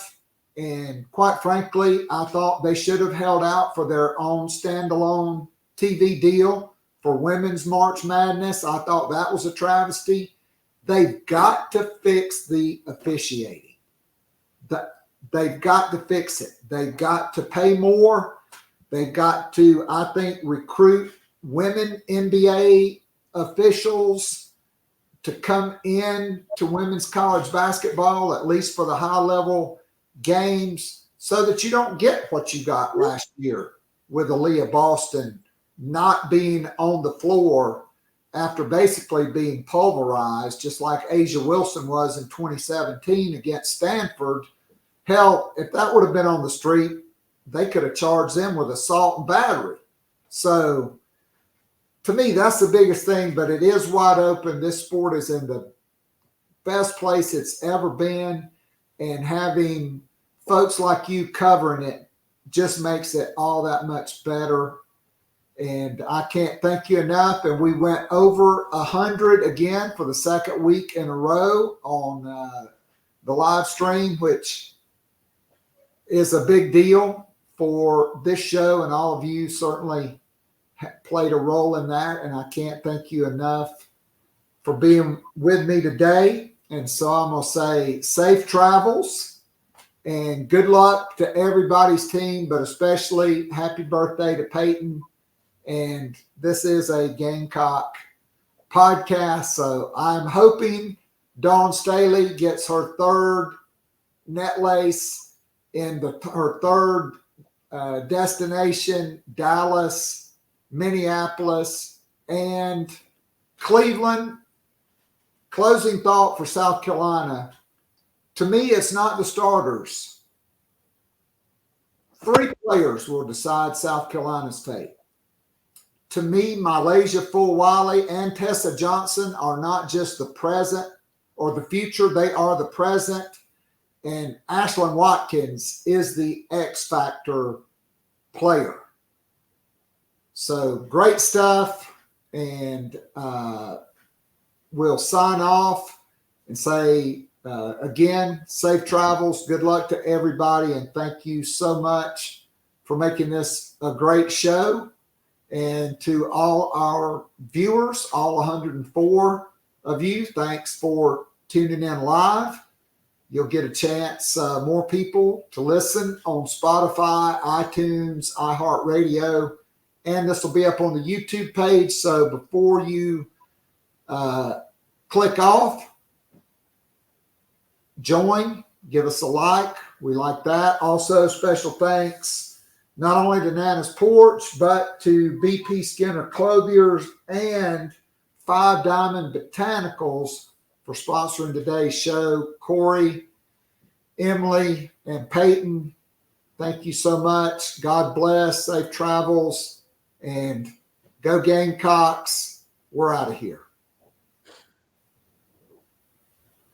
and quite frankly, I thought they should have held out for their own standalone TV deal for Women's March Madness. I thought that was a travesty. They've got to fix the officiating. They've got to fix it. They've got to pay more. They've got to, I think, recruit women NBA officials to come in to women's college basketball, at least for the high-level games, so that you don't get what you got last year with Aaliyah Boston not being on the floor after basically being pulverized, just like Asia Wilson was in 2017 against Stanford. Hell, if that would have been on the street, they could have charged them with assault and battery. So to me, that's the biggest thing, but it is wide open. This sport is in the best place it's ever been, and having folks like you covering it just makes it all that much better. And I can't thank you enough. And we went over 100 again for the second week in a row on the live stream, which is a big deal for this show, and all of you certainly played a role in that. And I can't thank you enough for being with me today. And so I'm going to say safe travels and good luck to everybody's team, but especially happy birthday to Payton. And this is a Gamecock podcast. So I'm hoping Dawn Staley gets her third net lace in her third destination, Dallas, Minneapolis, and Cleveland. Closing thought for South Carolina. To me, it's not the starters. 3 players will decide South Carolina's fate. To me, Malaysia Fulwiley and Tessa Johnson are not just the present or the future. They are the present. And Ashlyn Watkins is the X Factor player. So great stuff. And we'll sign off and say, again, safe travels. Good luck to everybody. And thank you so much for making this a great show. And to all our viewers, all 104 of you, thanks for tuning in live. You'll get a chance, more people to listen on Spotify, iTunes, iHeartRadio, and this will be up on the YouTube page. So before you click off, join, give us a like. We like that. Also, special thanks not only to Nana's Porch, but to BP Skinner Clothiers and Five Diamond Botanicals for sponsoring today's show. Cory, Emily, and Payton, thank you so much. God bless, safe travels, and go Gamecocks. We're out of here.